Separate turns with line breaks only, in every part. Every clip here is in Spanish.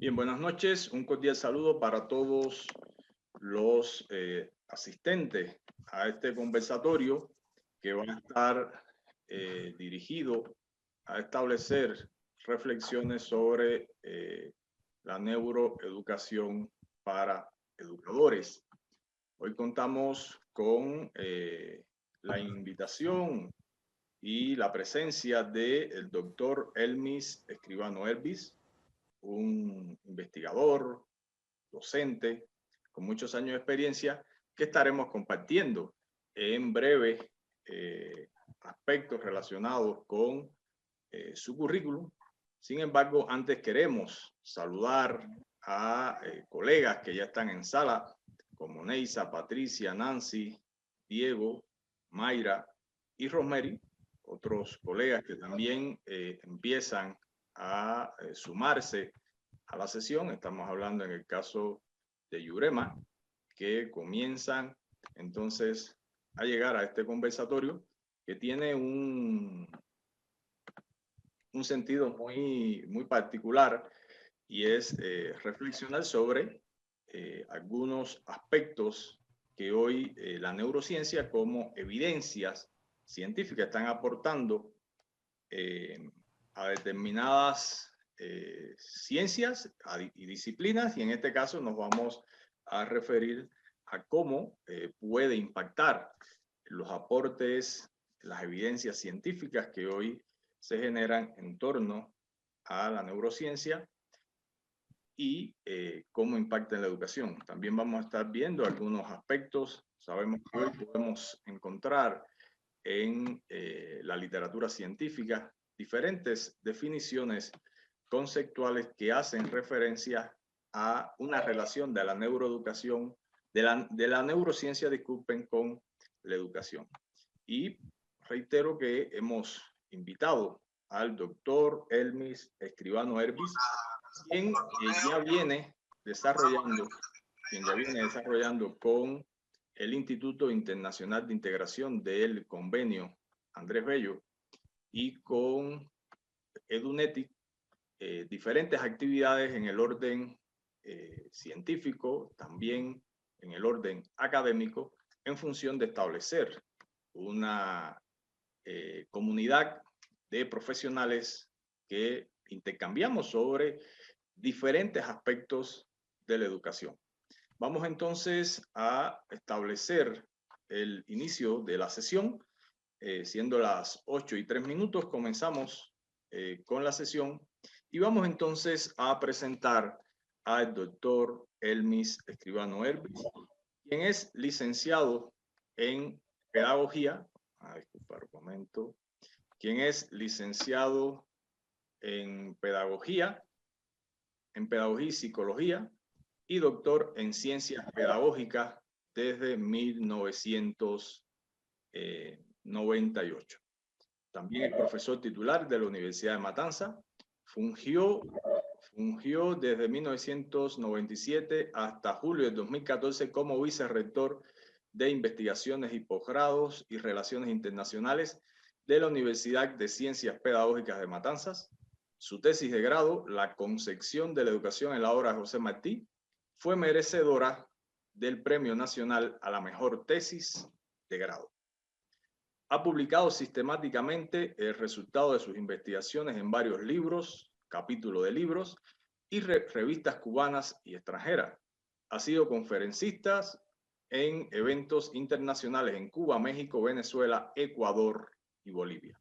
Bien, buenas noches. Un cordial saludo para todos los asistentes a este conversatorio que va a estar dirigido a establecer reflexiones sobre la neuroeducación para educadores. Hoy contamos con la invitación y la presencia del doctor Elmis Escribano Herbis, un investigador, docente, con muchos años de experiencia, que estaremos compartiendo en breve aspectos relacionados con su currículum. Sin embargo, antes queremos saludar a colegas que ya están en sala, como Neisa, Patricia, Nancy, Diego, Mayra y Rosemary, otros colegas que también empiezan a sumarse a la sesión. Estamos hablando en el caso de Yurema, que comienzan entonces a llegar a este conversatorio que tiene un sentido muy particular, y es reflexionar sobre algunos aspectos que hoy la neurociencia como evidencias científicas están aportando a determinadas ciencias y disciplinas, y en este caso nos vamos a referir a cómo puede impactar los aportes, las evidencias científicas que hoy se generan en torno a la neurociencia y cómo impacta en la educación. También vamos a estar viendo algunos aspectos. Sabemos que hoy podemos encontrar en la literatura científica diferentes definiciones conceptuales que hacen referencia a una relación de la neuroeducación, de la neurociencia, disculpen, con la educación. Y reitero que hemos invitado al doctor Elmis Escribano Herbis, quien ya viene desarrollando con el Instituto Internacional de Integración del Convenio Andrés Bello y con EduNetic diferentes actividades en el orden científico, también en el orden académico, en función de establecer una comunidad de profesionales que intercambiamos sobre diferentes aspectos de la educación. Vamos entonces a establecer el inicio de la sesión. Siendo las 8:03, comenzamos con la sesión y vamos entonces a presentar al doctor Elmis Escribano Herbis, quien es licenciado en pedagogía. Disculpar un momento. Quien es licenciado en pedagogía y psicología y doctor en ciencias pedagógicas desde 1998. También es profesor titular de la Universidad de Matanzas. Fungió desde 1997 hasta julio de 2014 como vicerrector de investigaciones y posgrados y relaciones internacionales de la Universidad de Ciencias Pedagógicas de Matanzas. Su tesis de grado, La concepción de la educación en la obra de José Martí, fue merecedora del Premio Nacional a la Mejor Tesis de Grado. Ha publicado sistemáticamente el resultado de sus investigaciones en varios libros, capítulos de libros y revistas cubanas y extranjeras. Ha sido conferencista en eventos internacionales en Cuba, México, Venezuela, Ecuador y Bolivia.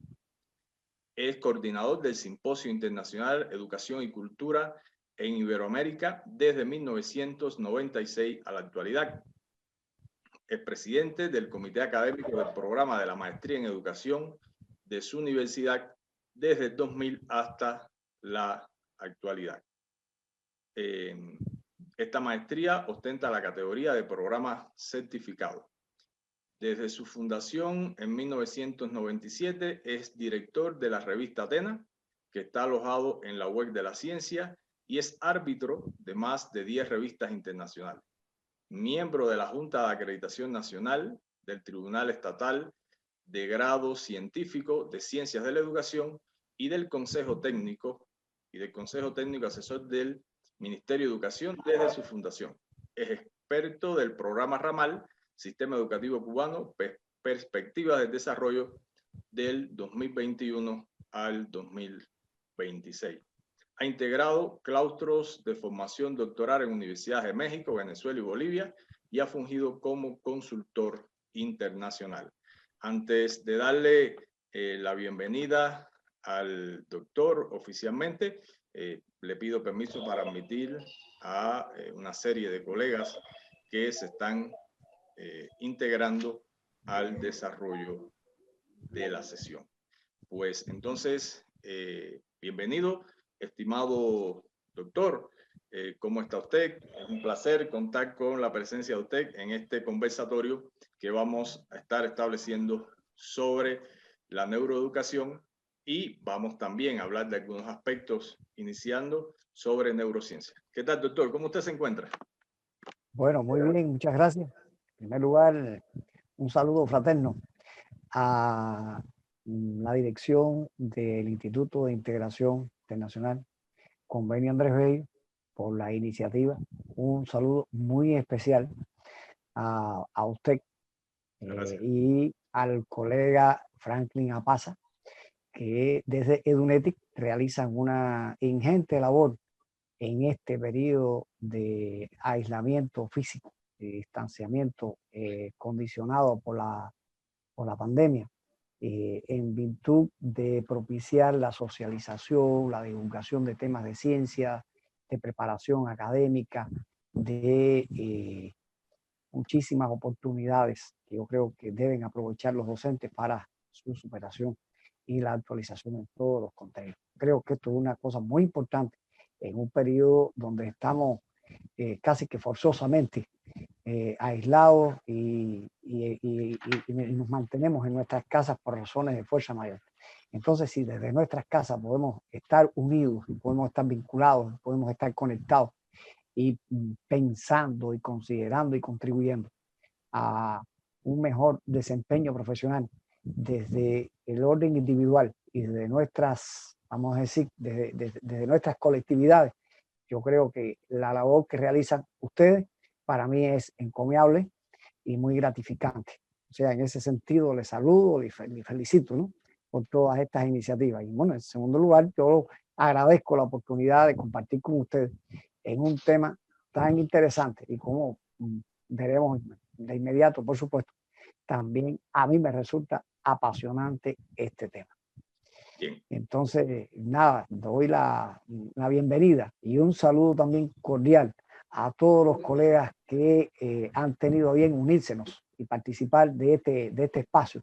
Es coordinador del Simposio Internacional Educación y Cultura en Iberoamérica desde 1996 a la actualidad. Es presidente del Comité Académico del Programa de la Maestría en Educación de su universidad desde 2000 hasta la actualidad. Esta maestría ostenta la categoría de programa certificado. Desde su fundación en 1997 es director de la revista Atena, que está alojado en la web de la ciencia, y es árbitro de más de 10 revistas internacionales. Miembro de la Junta de Acreditación Nacional, del Tribunal Estatal de Grado Científico de Ciencias de la Educación y del Consejo Técnico Asesor del Ministerio de Educación desde su fundación. Es experto del programa Ramal, Sistema Educativo Cubano, Perspectivas de Desarrollo del 2021 al 2026. Ha integrado claustros de formación doctoral en universidades de México, Venezuela y Bolivia y ha fungido como consultor internacional. Antes de darle la bienvenida al doctor oficialmente, le pido permiso para admitir a una serie de colegas que se están integrando al desarrollo de la sesión. Pues entonces, bienvenido, estimado doctor. ¿Cómo está usted? Es un placer contar con la presencia de usted en este conversatorio que vamos a estar estableciendo sobre la neuroeducación y vamos también a hablar de algunos aspectos iniciando sobre neurociencia. ¿Qué tal, doctor? ¿Cómo usted se encuentra?
Bueno, muy bien, muchas gracias. En primer lugar, un saludo fraterno a la dirección del Instituto de Integración Internacional, Convenio Andrés Bello, por la iniciativa. Un saludo muy especial a usted y al colega Franklin Apaza, que desde Edunetic realizan una ingente labor en este periodo de aislamiento físico, de distanciamiento condicionado por la pandemia, en virtud de propiciar la socialización, la divulgación de temas de ciencia, de preparación académica, de muchísimas oportunidades que yo creo que deben aprovechar los docentes para su superación y la actualización en todos los contenidos. Creo que esto es una cosa muy importante en un periodo donde estamos casi que forzosamente aislados y nos mantenemos en nuestras casas por razones de fuerza mayor. Entonces, si desde nuestras casas podemos estar unidos, podemos estar vinculados, podemos estar conectados y pensando y considerando y contribuyendo a un mejor desempeño profesional desde el orden individual y desde nuestras, vamos a decir, desde nuestras colectividades, yo creo que la labor que realizan ustedes para mí es encomiable y muy gratificante. O sea, en ese sentido les saludo, les felicito, ¿no?, por todas estas iniciativas. Y bueno, en segundo lugar, yo agradezco la oportunidad de compartir con ustedes en un tema tan interesante y como veremos de inmediato, por supuesto, también a mí me resulta apasionante este tema.
Bien.
Entonces, nada, doy la bienvenida y un saludo también cordial a todos los colegas que han tenido a bien unírsenos y participar de este espacio.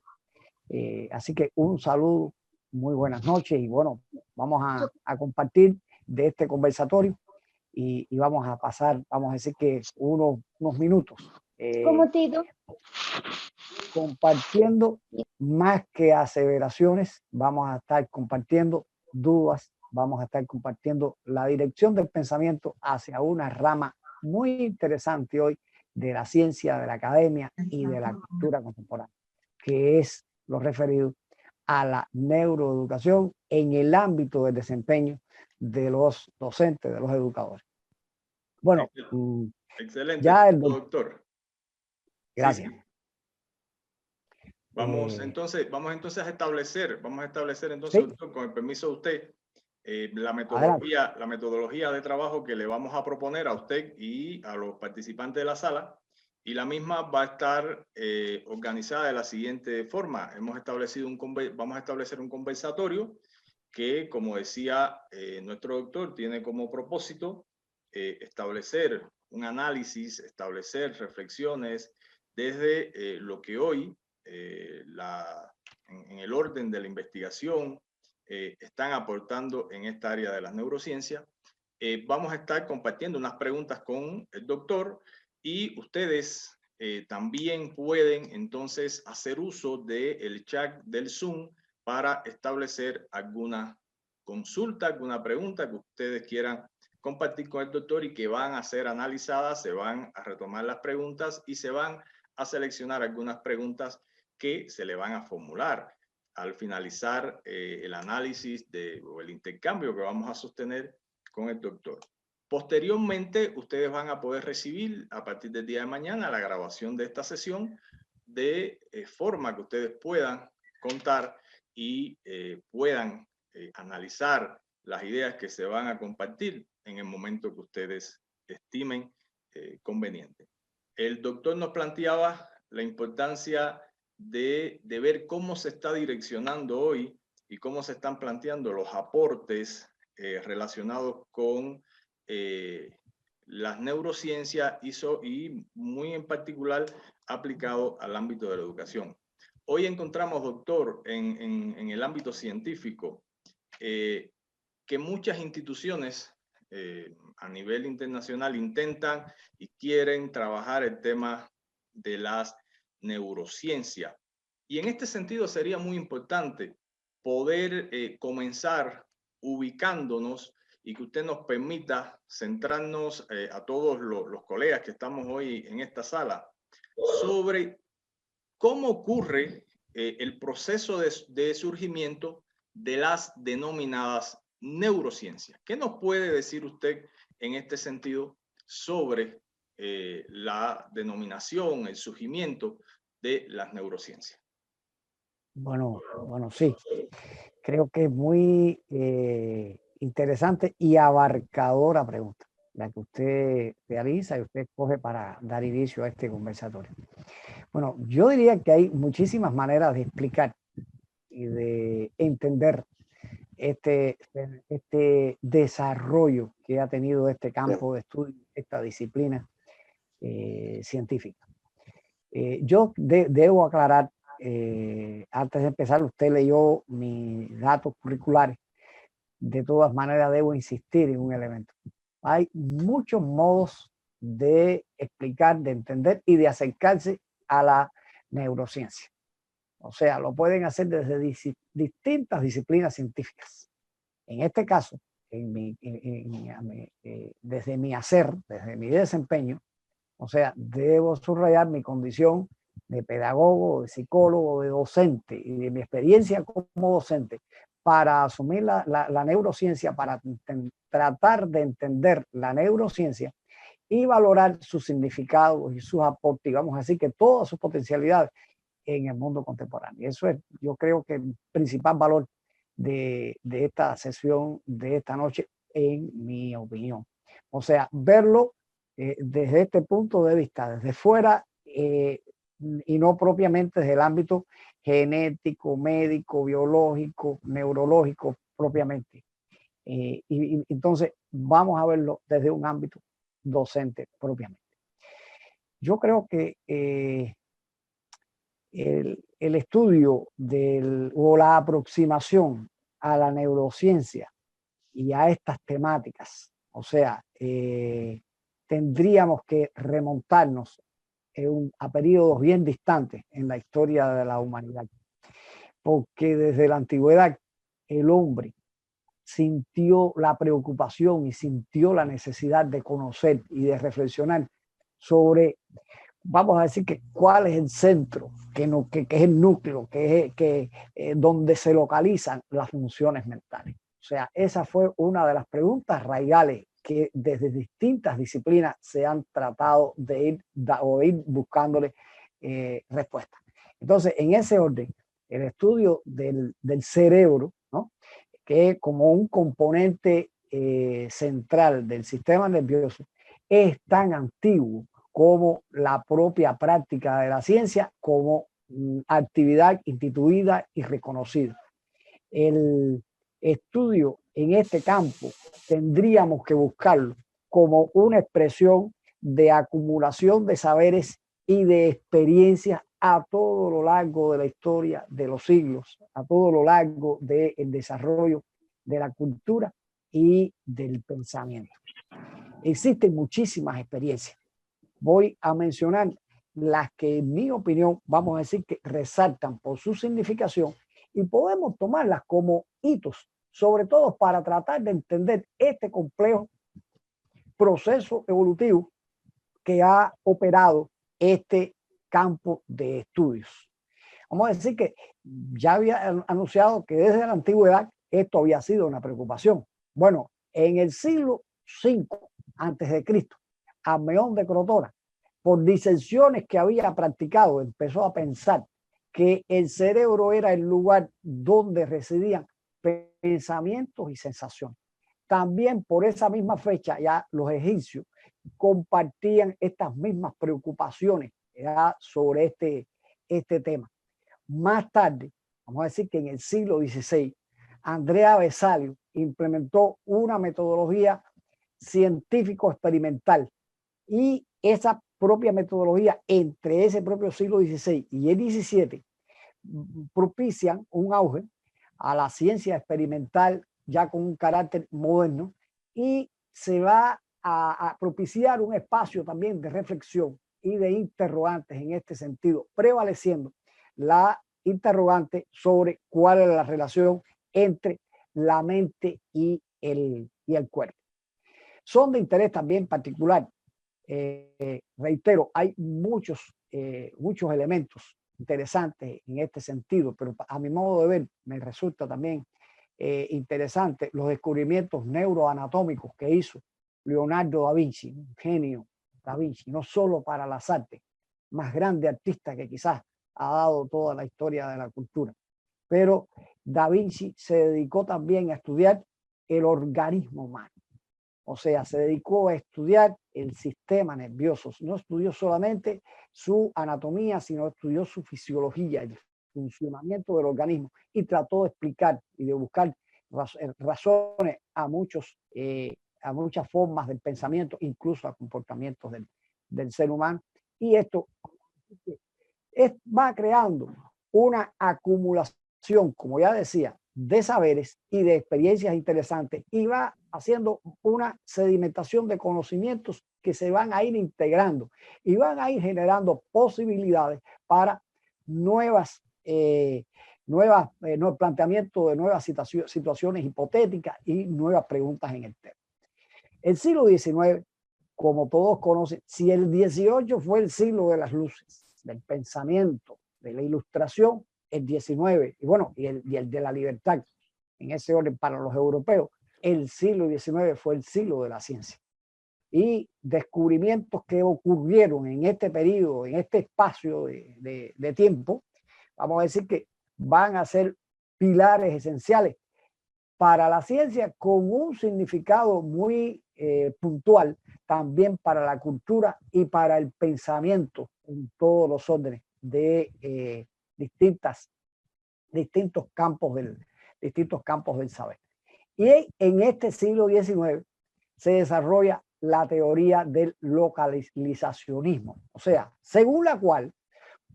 Así que un saludo, muy buenas noches y bueno, vamos a compartir de este conversatorio y vamos a pasar, vamos a decir que unos minutos compartiendo más que aseveraciones, vamos a estar compartiendo dudas, vamos a estar compartiendo la dirección del pensamiento hacia una rama muy interesante hoy de la ciencia, de la academia y de la cultura contemporánea, que es lo referido a la neuroeducación en el ámbito del desempeño de los docentes, de los educadores. Bueno,
excelente,
ya el
doctor.
Gracias.
Sí, sí. Vamos entonces a establecer entonces,
¿sí?
doctor, con el permiso de usted, la metodología de trabajo que le vamos a proponer a usted y a los participantes de la sala, y la misma va a estar organizada de la siguiente forma. Vamos a establecer un conversatorio que, como decía nuestro doctor, tiene como propósito establecer un análisis, establecer reflexiones desde lo que hoy en el orden de la investigación están aportando en esta área de las neurociencias. Vamos a estar compartiendo unas preguntas con el doctor y ustedes también pueden entonces hacer uso del chat del Zoom para establecer alguna consulta, alguna pregunta que ustedes quieran compartir con el doctor y que van a ser analizadas, se van a retomar las preguntas y se van a seleccionar algunas preguntas que se le van a formular al finalizar el análisis o el intercambio que vamos a sostener con el doctor. Posteriormente, ustedes van a poder recibir a partir del día de mañana la grabación de esta sesión de forma que ustedes puedan contar y puedan analizar las ideas que se van a compartir en el momento que ustedes estimen conveniente. El doctor nos planteaba la importancia de ver cómo se está direccionando hoy y cómo se están planteando los aportes relacionados con las neurociencias y muy en particular aplicado al ámbito de la educación. Hoy encontramos, doctor, en el ámbito científico, que muchas instituciones a nivel internacional intentan y quieren trabajar el tema de las neurociencias. Y en este sentido sería muy importante poder comenzar ubicándonos y que usted nos permita centrarnos a todos los colegas que estamos hoy en esta sala sobre cómo ocurre el proceso de surgimiento de las denominadas neurociencias. ¿Qué nos puede decir usted en este sentido sobre la denominación, el surgimiento de las neurociencias?
Bueno, sí. Creo que es muy interesante y abarcadora pregunta la que usted realiza y usted escoge para dar inicio a este conversatorio. Bueno, yo diría que hay muchísimas maneras de explicar y de entender este desarrollo que ha tenido este campo de estudio, esta disciplina científica. Yo debo aclarar, antes de empezar, usted leyó mis datos curriculares. De todas maneras, debo insistir en un elemento. Hay muchos modos de explicar, de entender y de acercarse a la neurociencia. O sea, lo pueden hacer desde distintas disciplinas científicas. En este caso, desde mi hacer, desde mi desempeño, o sea, debo subrayar mi condición de pedagogo, de psicólogo, de docente y de mi experiencia como docente para asumir la neurociencia, para tratar de entender la neurociencia y valorar sus significados y sus aportes, y vamos a decir que todas sus potencialidades en el mundo contemporáneo. Eso es, yo creo que el principal valor de esta sesión de esta noche, en mi opinión. O sea, verlo desde este punto de vista, desde fuera, y no propiamente desde el ámbito genético, médico, biológico, neurológico propiamente. Y entonces vamos a verlo desde un ámbito docente propiamente. Yo creo que el estudio o la aproximación a la neurociencia y a estas temáticas, o sea, tendríamos que remontarnos a periodos bien distantes en la historia de la humanidad, porque desde la antigüedad el hombre sintió la preocupación y sintió la necesidad de conocer y de reflexionar sobre, vamos a decir, que cuál es el centro, que es el núcleo, donde se localizan las funciones mentales. O sea, esa fue una de las preguntas raigales que desde distintas disciplinas se han tratado de ir buscándole respuestas. Entonces, en ese orden, el estudio del cerebro, ¿no?, que es como un componente central del sistema nervioso, es tan antiguo como la propia práctica de la ciencia, como actividad instituida y reconocida. El estudio en este campo tendríamos que buscarlo como una expresión de acumulación de saberes y de experiencias a todo lo largo de la historia de los siglos, a todo lo largo del desarrollo de la cultura y del pensamiento. Existen muchísimas experiencias. Voy a mencionar las que, en mi opinión, vamos a decir que resaltan por su significación y podemos tomarlas como hitos, sobre todo para tratar de entender este complejo proceso evolutivo que ha operado este campo de estudios. Vamos a decir que ya había anunciado que desde la antigüedad esto había sido una preocupación. Bueno, en el siglo V antes de Cristo, a Meón de Crotona, por disensiones que había practicado, empezó a pensar que el cerebro era el lugar donde residían pensamientos y sensaciones. También por esa misma fecha ya los egipcios compartían estas mismas preocupaciones ya sobre este tema. Más tarde, vamos a decir que en el siglo XVI, Andrea Vesalio implementó una metodología científico-experimental y esa propia metodología entre ese propio siglo XVI y el XVII propician un auge a la ciencia experimental ya con un carácter moderno y se va a propiciar un espacio también de reflexión y de interrogantes en este sentido, prevaleciendo la interrogante sobre cuál es la relación entre la mente y el cuerpo. Son de interés también particular. Reitero, hay muchos elementos interesantes en este sentido, pero a mi modo de ver me resulta también interesante los descubrimientos neuroanatómicos que hizo Leonardo da Vinci, un genio da Vinci, no solo para las artes, más grande artista que quizás ha dado toda la historia de la cultura, pero da Vinci se dedicó también a estudiar el organismo humano. O sea, se dedicó a estudiar el sistema nervioso. No estudió solamente su anatomía, sino estudió su fisiología, el funcionamiento del organismo y trató de explicar y de buscar razones a muchas formas del pensamiento, incluso a comportamientos del ser humano. Y esto va creando una acumulación, como ya decía, de saberes y de experiencias interesantes y va haciendo una sedimentación de conocimientos que se van a ir integrando y van a ir generando posibilidades para nuevos planteamientos de nuevas situaciones hipotéticas y nuevas preguntas en el tema. El siglo XIX, como todos conocen, si el XVIII fue el siglo de las luces, del pensamiento, de la ilustración, el XIX, y el de la libertad, en ese orden para los europeos, el siglo XIX fue el siglo de la ciencia. Y descubrimientos que ocurrieron en este periodo, en este espacio de tiempo, vamos a decir que van a ser pilares esenciales para la ciencia con un significado muy puntual también para la cultura y para el pensamiento en todos los órdenes de distintos campos del saber. Y en este siglo XIX se desarrolla la teoría del localizacionismo, o sea, según la cual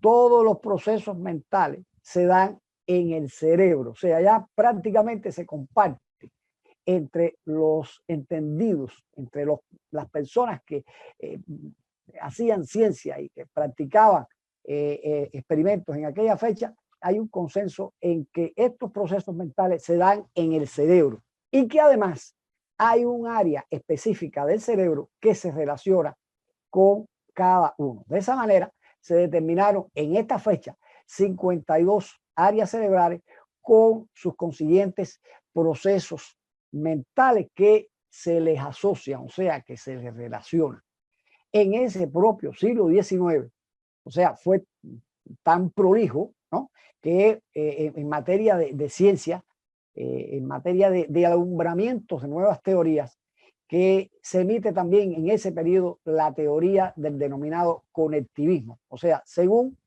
todos los procesos mentales se dan en el cerebro, o sea, ya prácticamente se comparte entre los entendidos, entre las personas que hacían ciencia y que practicaban experimentos en aquella fecha, hay un consenso en que estos procesos mentales se dan en el cerebro y que además hay un área específica del cerebro que se relaciona con cada uno. De esa manera se determinaron en esta fecha 52 áreas cerebrales con sus consiguientes procesos mentales que se les asocian, o sea, que se les relacionan. En ese propio siglo XIX, o sea, fue tan prolijo, ¿no?, que en materia de ciencia, en materia de alumbramientos de nuevas teorías, que se emite también en ese periodo la teoría del denominado conectivismo. O sea, según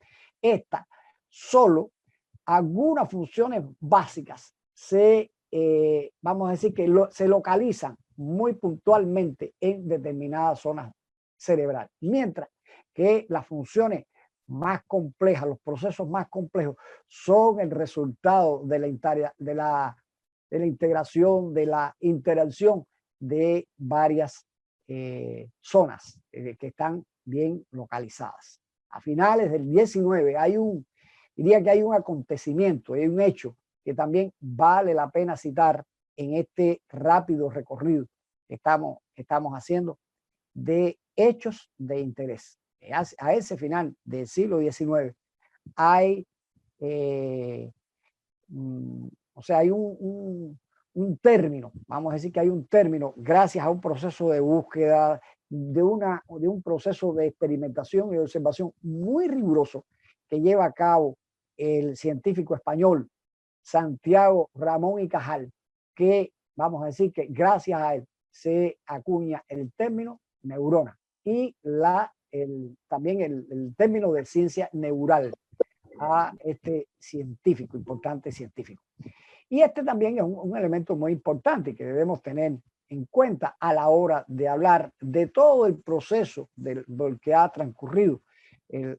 esta, solo algunas funciones básicas vamos a decir que se localizan muy puntualmente en determinadas zonas cerebrales, mientras que las funciones más complejas, los procesos más complejos, son el resultado de la integración, de la interacción de varias zonas que están bien localizadas. A finales del 19 diría que hay un acontecimiento, hay un hecho que también vale la pena citar en este rápido recorrido que estamos haciendo de hechos de interés. A ese final del siglo XIX hay, hay un término, vamos a decir que hay un término gracias a un proceso de búsqueda, de un proceso de experimentación y de observación muy riguroso que lleva a cabo el científico español Santiago Ramón y Cajal, que vamos a decir que gracias a él se acuña el término neurona y también el término de ciencia neural a este científico, importante científico. Y este también es un elemento muy importante que debemos tener en cuenta a la hora de hablar de todo el proceso del que ha transcurrido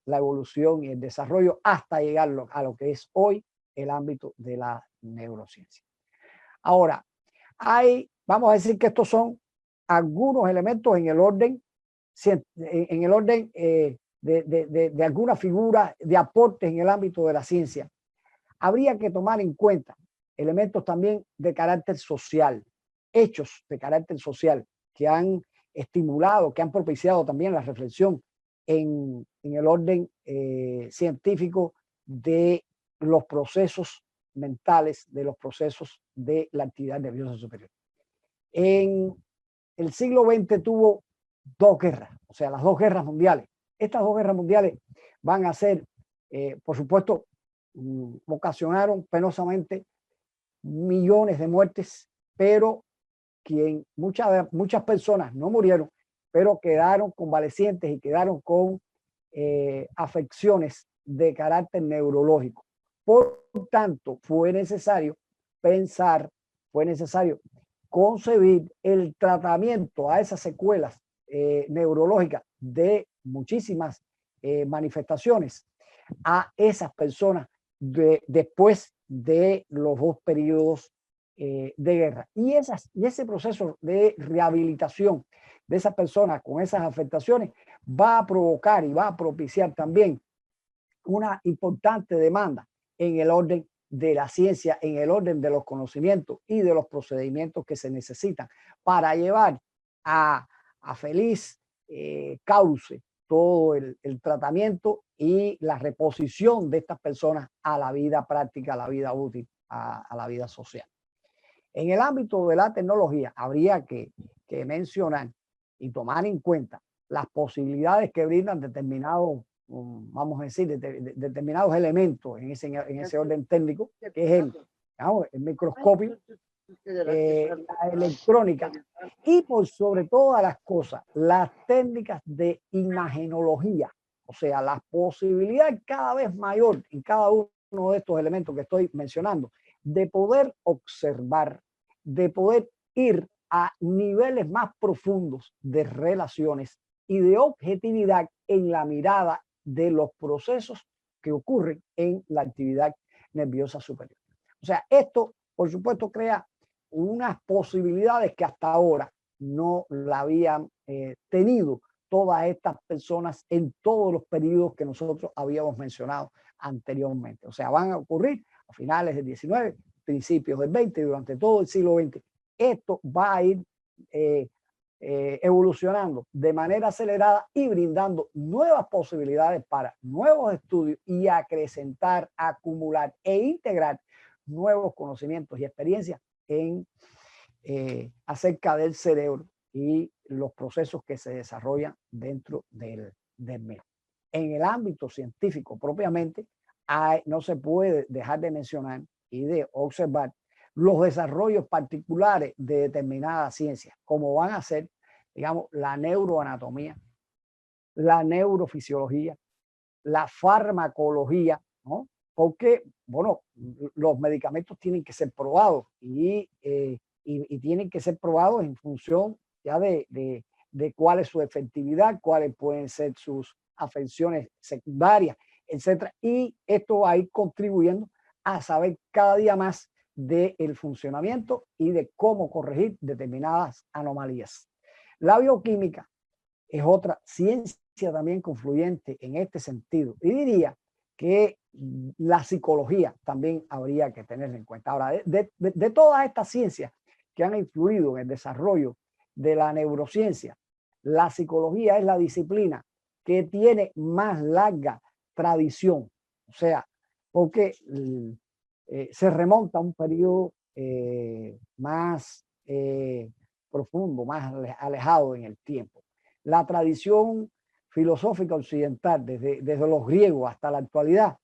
la evolución y el desarrollo hasta llegar a lo que es hoy el ámbito de la neurociencia. Ahora, vamos a decir que estos son algunos elementos en el orden de alguna figura de aportes en el ámbito de la ciencia. Habría que tomar en cuenta elementos también de carácter social, hechos de carácter social que han estimulado, que han propiciado también la reflexión en el orden científico de los procesos mentales, de los procesos de la actividad nerviosa superior. En el siglo XX tuvo dos guerras, o sea, las dos guerras mundiales. Estas dos guerras mundiales van a ser, por supuesto, ocasionaron penosamente millones de muertes, pero muchas personas no murieron, pero quedaron convalecientes y quedaron con afecciones de carácter neurológico. Por tanto, fue necesario concebir el tratamiento a esas secuelas neurológicas de muchísimas manifestaciones a esas personas después de los dos periodos de guerra. Y ese proceso de rehabilitación de esas personas con esas afectaciones va a provocar y va a propiciar también una importante demanda en el orden de la ciencia, en el orden de los conocimientos y de los procedimientos que se necesitan para llevar a feliz cauce todo el tratamiento y la reposición de estas personas a la vida práctica, a la vida útil, a la vida social. En el ámbito de la tecnología habría que mencionar y tomar en cuenta las posibilidades que brindan determinados, vamos a decir, determinados elementos en ese orden técnico, que es el microscopio, la electrónica y por sobre todas las cosas, las técnicas de imagenología, o sea, la posibilidad cada vez mayor en cada uno de estos elementos que estoy mencionando, de poder observar, de poder ir a niveles más profundos de relaciones y de objetividad en la mirada de los procesos que ocurren en la actividad nerviosa superior. O sea, esto, por supuesto, crea unas posibilidades que hasta ahora no la habían tenido todas estas personas en todos los periodos que nosotros habíamos mencionado anteriormente. O sea, van a ocurrir a finales del 19, principios del 20, durante todo el siglo XX. Esto va a ir evolucionando de manera acelerada y brindando nuevas posibilidades para nuevos estudios y acrecentar, acumular e integrar nuevos conocimientos y experiencias acerca del cerebro y los procesos que se desarrollan dentro del mismo. En el ámbito científico propiamente, no se puede dejar de mencionar y de observar los desarrollos particulares de determinadas ciencias, como van a ser, digamos, la neuroanatomía, la neurofisiología, la farmacología, ¿no? Porque, bueno, los medicamentos tienen que ser probados y tienen que ser probados en función ya de cuál es su efectividad, cuáles pueden ser sus afecciones secundarias, etcétera. Y esto va a ir contribuyendo a saber cada día más del funcionamiento y de cómo corregir determinadas anomalías. La bioquímica es otra ciencia también confluyente en este sentido. Y diría que la psicología también habría que tenerla en cuenta. Ahora, de todas estas ciencias que han influido en el desarrollo de la neurociencia, la psicología es la disciplina que tiene más larga tradición. O sea, porque se remonta a un periodo más profundo, más alejado en el tiempo. La tradición filosófica occidental, desde los griegos hasta la actualidad,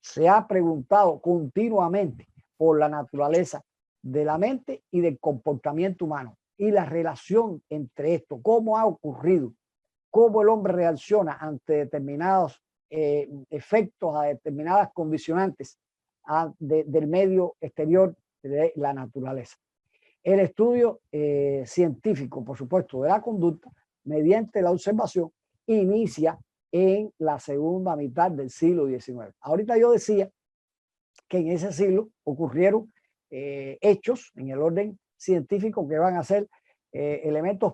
se ha preguntado continuamente por la naturaleza de la mente y del comportamiento humano y la relación entre esto, cómo ha ocurrido, cómo el hombre reacciona ante determinados efectos, a determinadas condicionantes del medio exterior de la naturaleza. El estudio científico, por supuesto, de la conducta mediante la observación inicia en la segunda mitad del siglo XIX. Ahorita yo decía que en ese siglo ocurrieron hechos en el orden científico que van a ser elementos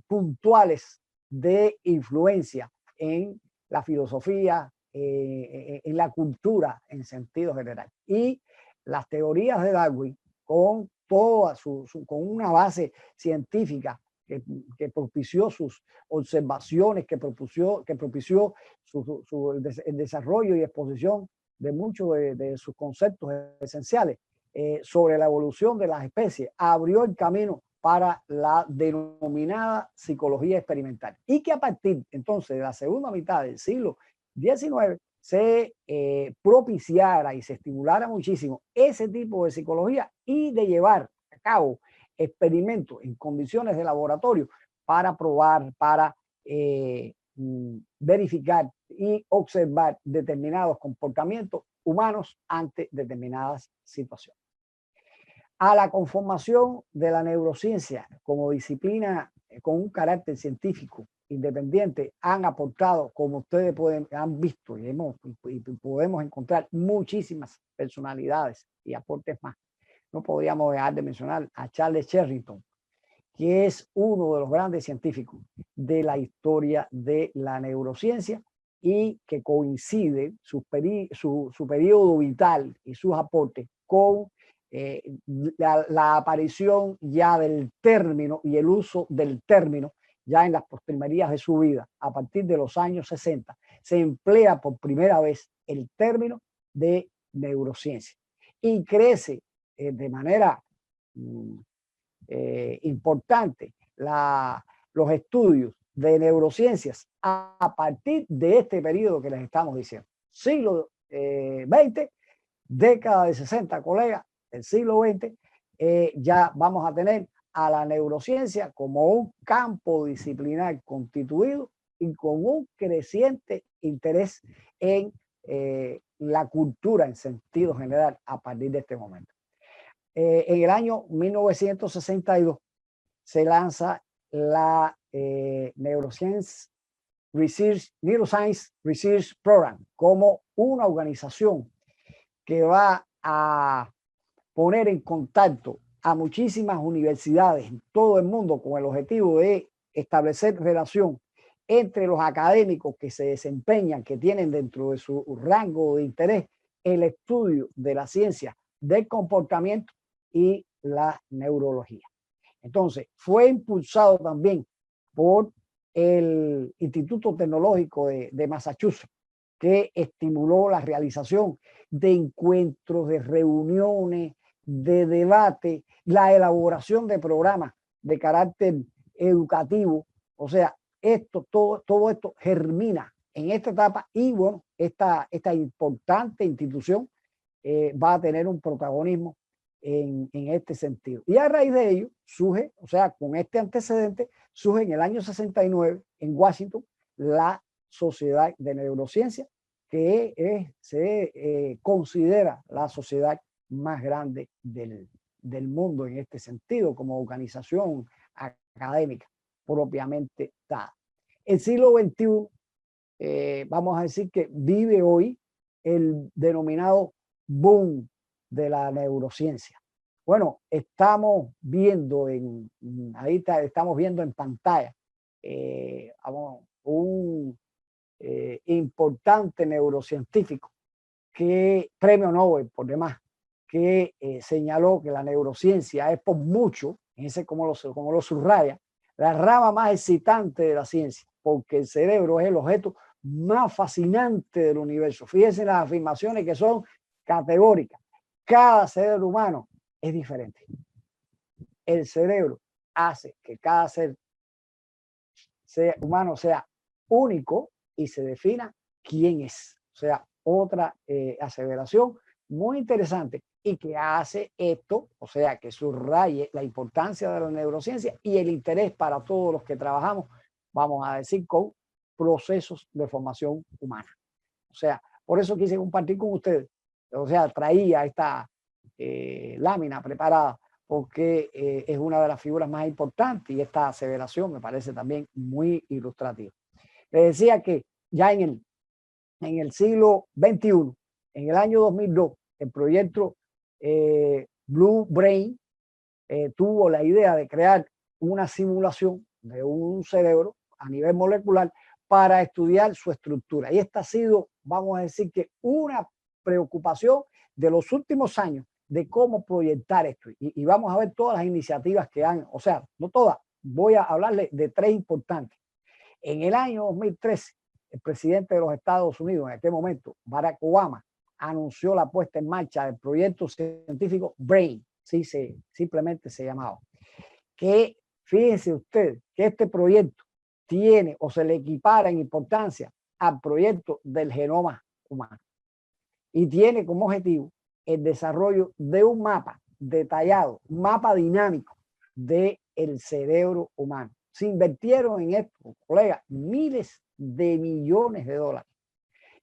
puntuales de influencia en la filosofía, en la cultura en sentido general. Y las teorías de Darwin, con toda con una base científica que propició sus observaciones, que propició el desarrollo y exposición de muchos de sus conceptos esenciales sobre la evolución de las especies, abrió el camino para la denominada psicología experimental. Y que a partir entonces de la segunda mitad del siglo XIX se propiciara y se estimulara muchísimo ese tipo de psicología y de llevar a cabo experimentos en condiciones de laboratorio para probar, para verificar y observar determinados comportamientos humanos ante determinadas situaciones. A la conformación de la neurociencia como disciplina con un carácter científico independiente han aportado, como ustedes han visto y podemos encontrar muchísimas personalidades y aportes más. No podríamos dejar de mencionar a Charles Sherrington, que es uno de los grandes científicos de la historia de la neurociencia y que coincide su periodo vital y sus aportes con la aparición ya del término y el uso del término ya en las postrimerías de su vida. A partir de los años 60 se emplea por primera vez el término de neurociencia y crece de manera importante los estudios de neurociencias a partir de este periodo que les estamos diciendo. Siglo XX, década de 60, colegas, el siglo XX, ya vamos a tener a la neurociencia como un campo disciplinar constituido y con un creciente interés en la cultura en sentido general a partir de este momento. En el año 1962 se lanza la Neuroscience Research Program como una organización que va a poner en contacto a muchísimas universidades en todo el mundo con el objetivo de establecer relación entre los académicos que se desempeñan, que tienen dentro de su rango de interés el estudio de la ciencia del comportamiento y la neurología. Entonces, fue impulsado también por el Instituto Tecnológico de Massachusetts, que estimuló la realización de encuentros, de reuniones, de debate, la elaboración de programas de carácter educativo. O sea, todo esto germina en esta etapa y bueno, esta importante institución va a tener un protagonismo en este sentido. Y a raíz de ello surge, o sea, con este antecedente, surge en el año 69 en Washington la Sociedad de Neurociencia, que se considera la sociedad más grande del mundo en este sentido, como organización académica propiamente dada. El siglo XXI, vamos a decir que vive hoy el denominado boom de la neurociencia. Bueno, estamos viendo estamos viendo en pantalla un importante neurocientífico, premio Nobel por demás, que señaló que la neurociencia es por mucho, como lo subraya, la rama más excitante de la ciencia, porque el cerebro es el objeto más fascinante del universo. Fíjense las afirmaciones que son categóricas. Cada ser humano es diferente. el cerebro hace que cada ser humano sea único y se defina quién es. O sea, otra aseveración muy interesante y que hace esto, o sea, que subraye la importancia de la neurociencia y el interés para todos los que trabajamos, vamos a decir, con procesos de formación humana. O sea, por eso quise compartir con ustedes. O sea, traía esta lámina preparada porque es una de las figuras más importantes y esta aseveración me parece también muy ilustrativa. Les decía que ya en el siglo XXI, en el año 2002, el proyecto Blue Brain tuvo la idea de crear una simulación de un cerebro a nivel molecular para estudiar su estructura. Y esta ha sido, vamos a decir que una preocupación de los últimos años de cómo proyectar esto. Y vamos a ver todas las iniciativas que han, o sea, no todas, voy a hablarles de tres importantes. En el año 2013, el presidente de los Estados Unidos, en aquel momento, Barack Obama, anunció la puesta en marcha del proyecto científico BRAIN, sí, simplemente se llamaba. Que fíjense usted que este proyecto tiene o se le equipara en importancia al proyecto del genoma humano y tiene como objetivo el desarrollo de un mapa detallado, un mapa dinámico del cerebro humano. Se invirtieron en esto, colegas, miles de millones de dólares.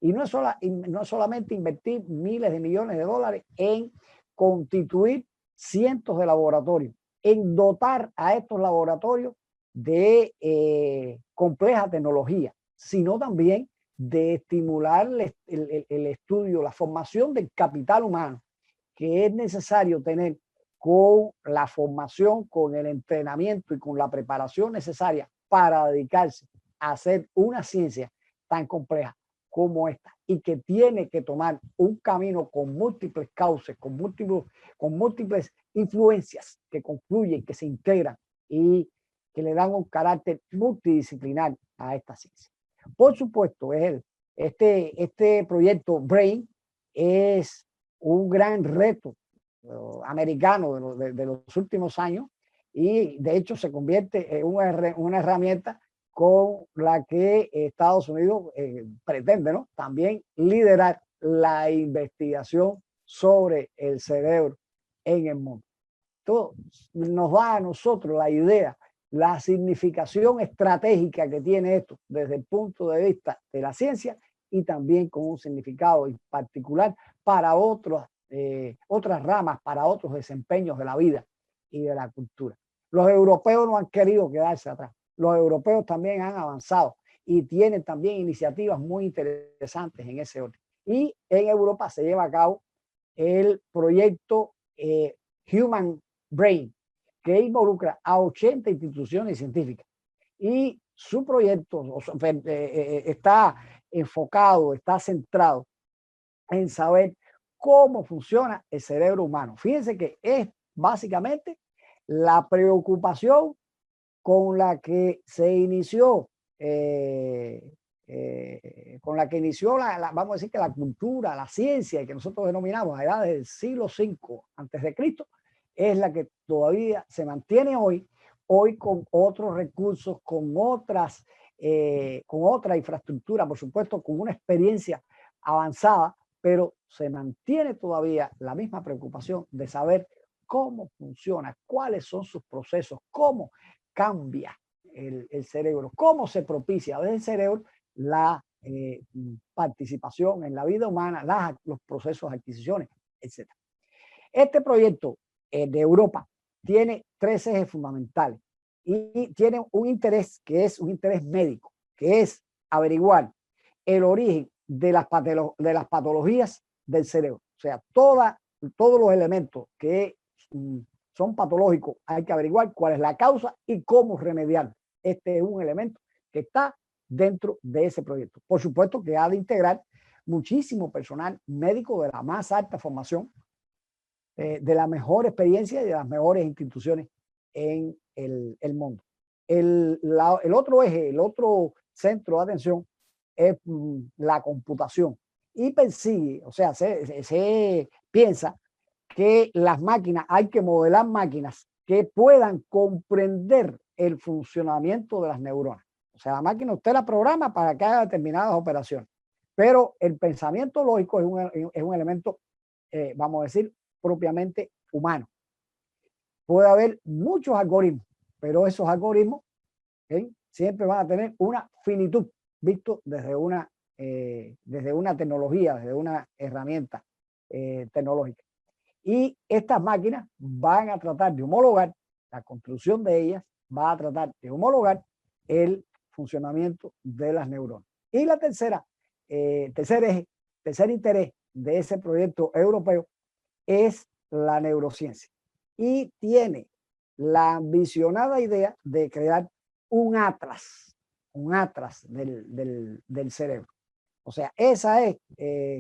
Y no es solamente invertir miles de millones de dólares en constituir cientos de laboratorios, en dotar a estos laboratorios de compleja tecnología, sino también de estimular el estudio, la formación del capital humano que es necesario tener con la formación, con el entrenamiento y con la preparación necesaria para dedicarse a hacer una ciencia tan compleja como esta y que tiene que tomar un camino con múltiples cauces, con múltiples influencias que confluyen, que se integran y que le dan un carácter multidisciplinar a esta ciencia. Por supuesto, este proyecto BRAIN es un gran reto americano de los últimos años y de hecho se convierte en una herramienta con la que Estados Unidos pretende, ¿no?, también liderar la investigación sobre el cerebro en el mundo. Esto nos da a nosotros la idea, la significación estratégica que tiene esto desde el punto de vista de la ciencia y también con un significado particular para otras ramas, para otros desempeños de la vida y de la cultura. Los europeos no han querido quedarse atrás. Los europeos también han avanzado y tienen también iniciativas muy interesantes en ese orden. Y en Europa se lleva a cabo el proyecto Human Brain, que involucra a 80 instituciones científicas. Y su proyecto está enfocado, está centrado en saber cómo funciona el cerebro humano. Fíjense que es básicamente la preocupación con la que se inició, vamos a decir que la cultura, la ciencia que nosotros denominamos a edad del siglo V antes de Cristo, es la que todavía se mantiene hoy con otros recursos, con otra infraestructura, por supuesto, con una experiencia avanzada, pero se mantiene todavía la misma preocupación de saber cómo funciona, cuáles son sus procesos, cómo cambia el cerebro, cómo se propicia desde el cerebro la participación en la vida humana, los procesos de adquisiciones, etc. Este proyecto de Europa tiene tres ejes fundamentales y tiene un interés que es un interés médico, que es averiguar el origen de las patologías del cerebro. O sea, todos los elementos que son patológicos hay que averiguar cuál es la causa y cómo remediar. Este es un elemento que está dentro de ese proyecto. Por supuesto que ha de integrar muchísimo personal médico de la más alta formación, de la mejor experiencia y de las mejores instituciones en el mundo. El otro eje, el otro centro de atención es la computación y persigue, o sea, se piensa que las máquinas, hay que modelar máquinas que puedan comprender el funcionamiento de las neuronas. O sea, la máquina usted la programa para que haga determinadas operaciones, pero el pensamiento lógico es un elemento, vamos a decir, propiamente humano. Puede haber muchos algoritmos, pero esos algoritmos siempre van a tener una finitud, visto desde una tecnología, desde una herramienta tecnológica. Y estas máquinas van a tratar de homologar, la construcción de ellas va a tratar de homologar el funcionamiento de las neuronas. Y la tercer interés de ese proyecto europeo es la neurociencia. Y tiene la ambicionada idea de crear un atlas del cerebro. O sea, esa es,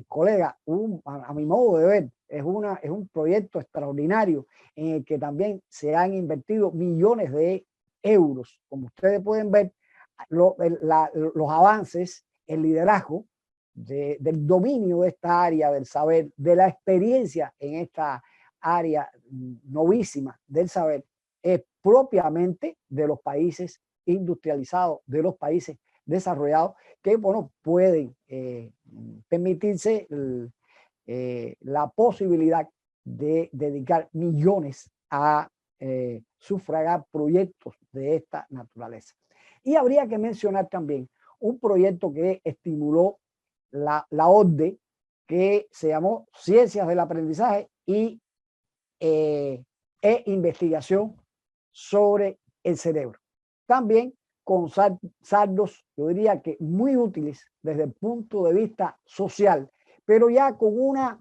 colega, a mi modo de ver, es un proyecto extraordinario en el que también se han invertido millones de euros. Como ustedes pueden ver, los avances, el liderazgo del dominio de esta área del saber, de la experiencia en esta área novísima del saber, es propiamente de los países industrializados, de los países desarrollados, que bueno, pueden permitirse la posibilidad de dedicar millones a sufragar proyectos de esta naturaleza. Y habría que mencionar también un proyecto que estimuló la OCDE, que se llamó Ciencias del Aprendizaje e investigación sobre el cerebro. También con saldos, yo diría que muy útiles desde el punto de vista social, pero ya con una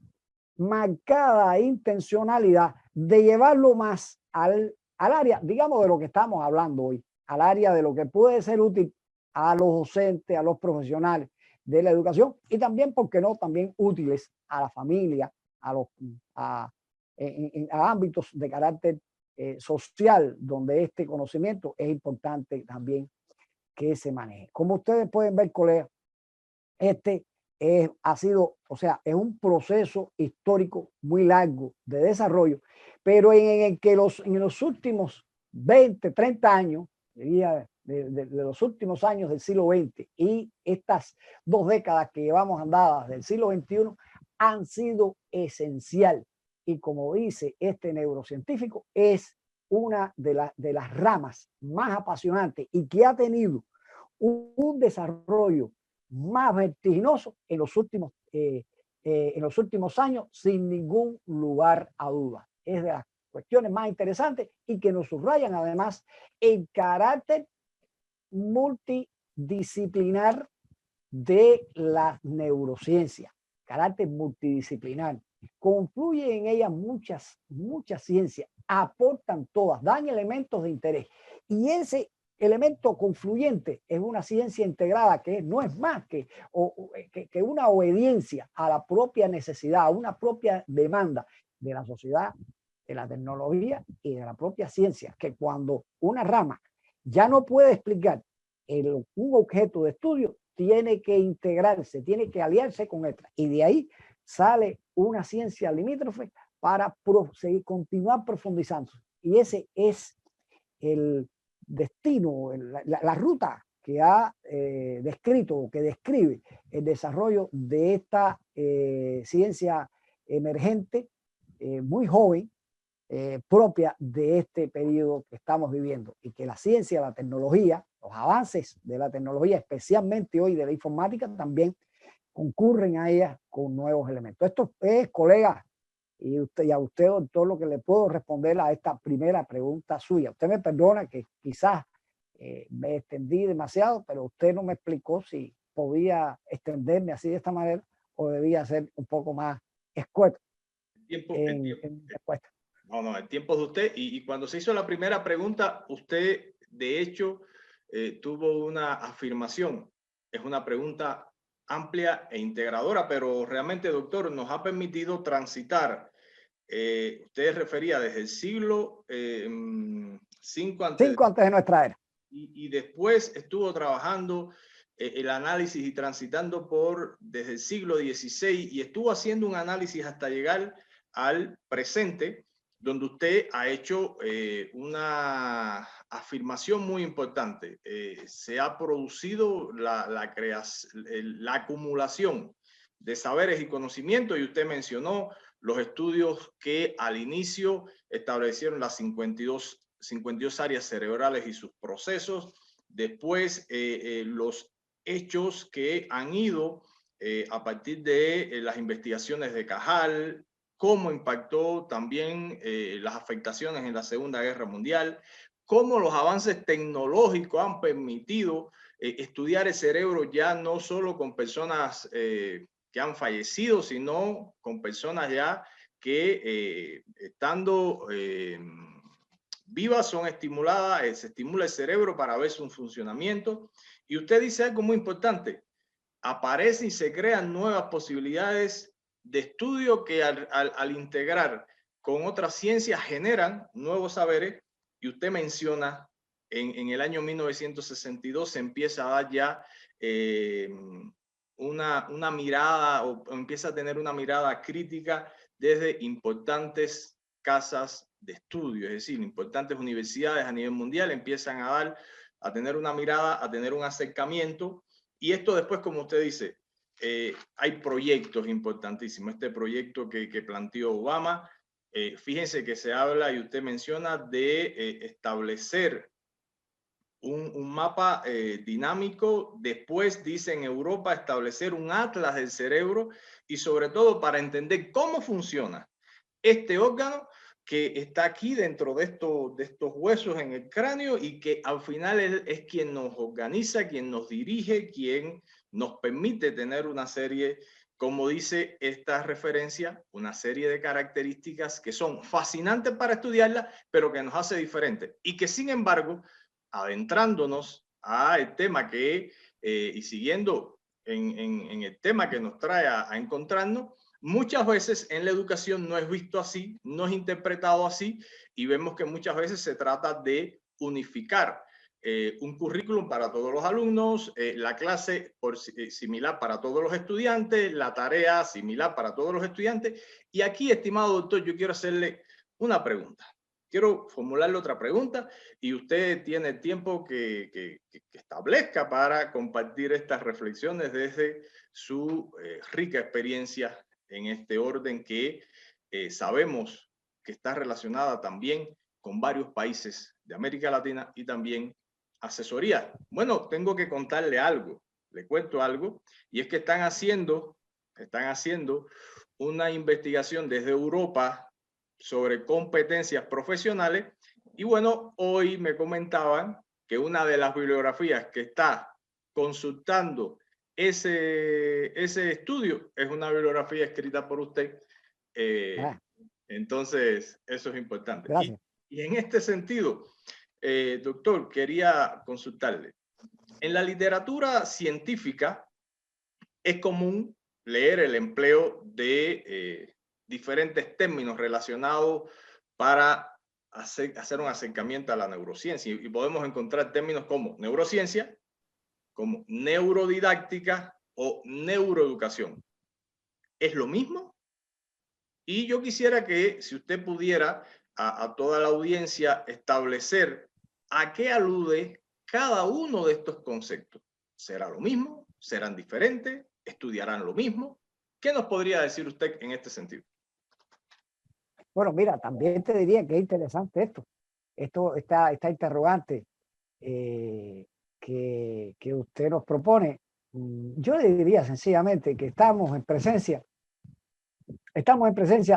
marcada intencionalidad de llevarlo más al área, digamos, de lo que estamos hablando hoy, al área de lo que puede ser útil a los docentes, a los profesionales de la educación y también, ¿por qué no?, también útiles a la familia, a ámbitos de carácter social, donde este conocimiento es importante también que se maneje. Como ustedes pueden ver, colegas, ha sido, o sea, es un proceso histórico muy largo de desarrollo, pero en el que en los últimos 20, 30 años, diría de los últimos años del siglo XX y estas 2 décadas que llevamos andadas del siglo XXI han sido esencial. Y como dice este neurocientífico, es una de las ramas más apasionantes y que ha tenido un desarrollo más vertiginoso en los últimos años, sin ningún lugar a duda. Es de las cuestiones más interesantes y que nos subrayan además el carácter multidisciplinar de la neurociencia, carácter multidisciplinar. Confluyen en ella muchas ciencias, aportan todas, dan elementos de interés. Y ese elemento confluyente es una ciencia integrada que no es más que una obediencia a la propia necesidad, a una propia demanda de la sociedad, de la tecnología y de la propia ciencia, que cuando una rama ya no puede explicar un objeto de estudio, tiene que integrarse, tiene que aliarse con otra. Y de ahí sale una ciencia limítrofe para continuar profundizando. Y ese es el destino, la ruta que ha descrito o que describe el desarrollo de esta ciencia emergente, muy joven, propia de este periodo que estamos viviendo, y que la ciencia, la tecnología, los avances de la tecnología, especialmente hoy de la informática, también concurren a ella con nuevos elementos. Esto es, colega, y a usted, doctor, lo que le puedo responder a esta primera pregunta suya. Usted me perdona que quizás me extendí demasiado, pero usted no me explicó si podía extenderme así de esta manera o debía ser un poco más escueto en respuesta.
No, el tiempo es de usted. Y cuando se hizo la primera pregunta, usted, de hecho, tuvo una afirmación. Es una pregunta amplia e integradora, pero realmente, doctor, nos ha permitido transitar. Usted refería desde el siglo 5 antes
de nuestra era.
Y después estuvo trabajando el análisis y transitando desde el siglo XVI y estuvo haciendo un análisis hasta llegar al presente. donde usted ha hecho una afirmación muy importante. Se ha producido la acumulación de saberes y conocimientos, y usted mencionó los estudios que al inicio establecieron las 52 áreas cerebrales y sus procesos, después los hechos que han ido a partir de las investigaciones de Cajal, cómo impactó también las afectaciones en la Segunda Guerra Mundial, cómo los avances tecnológicos han permitido estudiar el cerebro ya no solo con personas que han fallecido, sino con personas ya que estando vivas son estimuladas, se estimula el cerebro para ver su funcionamiento. Y usted dice algo muy importante, aparecen y se crean nuevas posibilidades de estudio que al integrar con otras ciencias generan nuevos saberes. Y usted menciona en el año 1962 se empieza a dar ya una mirada, o empieza a tener una mirada crítica desde importantes casas de estudio, es decir, importantes universidades a nivel mundial empiezan a tener una mirada, a tener un acercamiento. Y esto después, como usted dice, hay proyectos importantísimos. Este proyecto que planteó Obama, fíjense que se habla y usted menciona de establecer un mapa dinámico. Después dice en Europa establecer un atlas del cerebro, y sobre todo para entender cómo funciona este órgano que está aquí dentro de estos huesos en el cráneo, y que al final es quien nos organiza, quien nos dirige, quien nos permite tener una serie, como dice esta referencia, una serie de características que son fascinantes para estudiarla, pero que nos hace diferentes. Y que sin embargo, adentrándonos al tema y siguiendo en el tema que nos trae a encontrarnos, muchas veces en la educación no es visto así, no es interpretado así, y vemos que muchas veces se trata de unificar un currículum para todos los alumnos, la clase similar para todos los estudiantes, la tarea similar para todos los estudiantes. Y aquí, estimado doctor, yo quiero hacerle una pregunta. Quiero formularle otra pregunta, y usted tiene el tiempo que establezca para compartir estas reflexiones desde su rica experiencia en este orden que sabemos que está relacionada también con varios países de América Latina y también asesoría. Bueno, tengo que contarle algo, le cuento algo, y es que están haciendo una investigación desde Europa sobre competencias profesionales. Y bueno, hoy me comentaban que una de las bibliografías que está consultando ese estudio es una bibliografía escrita por usted. Entonces, eso es importante.
Gracias.
Y en este sentido, doctor, quería consultarle. En la literatura científica es común leer el empleo de diferentes términos relacionados para hacer un acercamiento a la neurociencia. Y podemos encontrar términos como neurociencia, como neurodidáctica o neuroeducación. ¿Es lo mismo? Y yo quisiera que, si usted pudiera, a toda la audiencia establecer a qué alude cada uno de estos conceptos. ¿Será lo mismo? ¿Serán diferentes? ¿Estudiarán lo mismo? ¿Qué nos podría decir usted en este sentido?
Bueno, mira, también te diría que es interesante esta interrogante que usted nos propone. Yo le diría sencillamente que estamos en presencia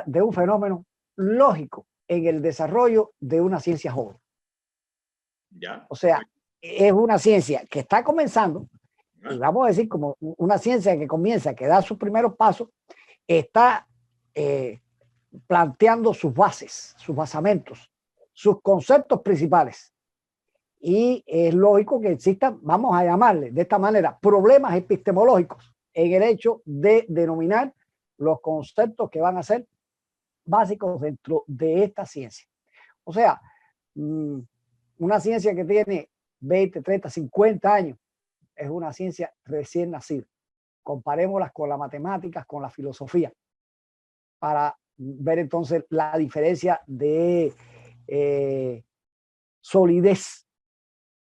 de un fenómeno lógico en el desarrollo de una ciencia joven.
¿Ya?
O sea, es una ciencia que está comenzando, y vamos a decir como una ciencia que comienza, que da sus primeros pasos, está planteando sus bases, sus basamentos, sus conceptos principales. Y es lógico que existan, vamos a llamarle de esta manera, problemas epistemológicos en el hecho de denominar los conceptos que van a ser básicos dentro de esta ciencia. O sea, una ciencia que tiene 20, 30, 50 años es una ciencia recién nacida. Comparémoslas con las matemáticas, con la filosofía. Para ver entonces la diferencia de solidez,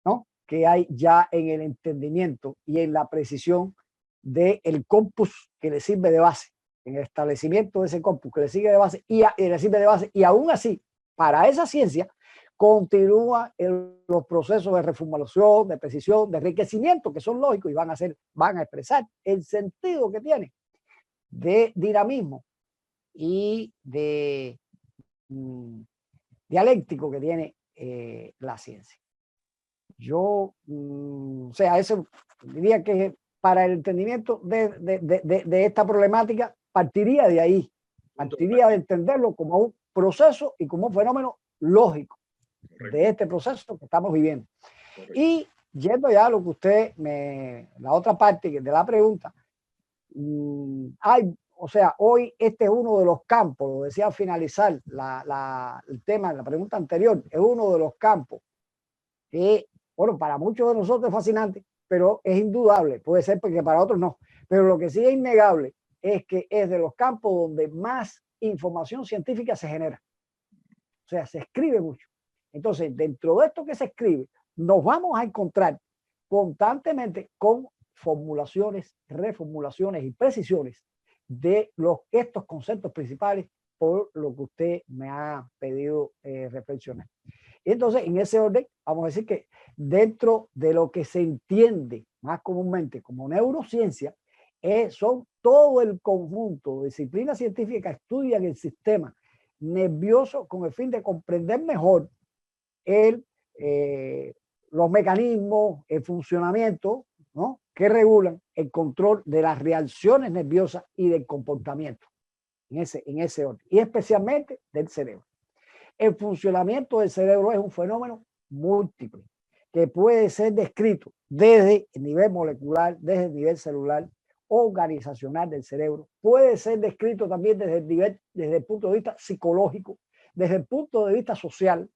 ¿no?, que hay ya en el entendimiento y en la precisión del corpus que le sirve de base, en el establecimiento de ese corpus que le sirve de base le sirve de base, y aún así, para esa ciencia, continúa los procesos de reformulación, de precisión, de enriquecimiento, que son lógicos y van a expresar el sentido que tiene de dinamismo y de dialéctico que tiene la ciencia. Yo, o sea, eso diría que para el entendimiento de esta problemática partiría de ahí, partiría de entenderlo como un proceso y como un fenómeno lógico de este proceso que estamos viviendo. Y yendo ya a lo que usted la otra parte de la pregunta, o sea, hoy este es uno de los campos, lo decía al finalizar el tema, la pregunta anterior, es uno de los campos que, bueno, para muchos de nosotros es fascinante, pero es indudable, puede ser porque para otros no, pero lo que sí es innegable es que es de los campos donde más información científica se genera. O sea, se escribe mucho. Entonces, dentro de esto que se escribe, nos vamos a encontrar constantemente con formulaciones, reformulaciones y precisiones de estos conceptos principales por lo que usted me ha pedido reflexionar. Y entonces, en ese orden, vamos a decir que dentro de lo que se entiende más comúnmente como neurociencia, son todo el conjunto de disciplinas científicas que estudian el sistema nervioso con el fin de comprender mejor los mecanismos, el funcionamiento, ¿no?, que regulan el control de las reacciones nerviosas y del comportamiento en ese orden, y especialmente del cerebro. El funcionamiento del cerebro es un fenómeno múltiple que puede ser descrito desde el nivel molecular, desde el nivel celular, organizacional del cerebro, puede ser descrito también desde el punto de vista psicológico, desde el punto de vista social,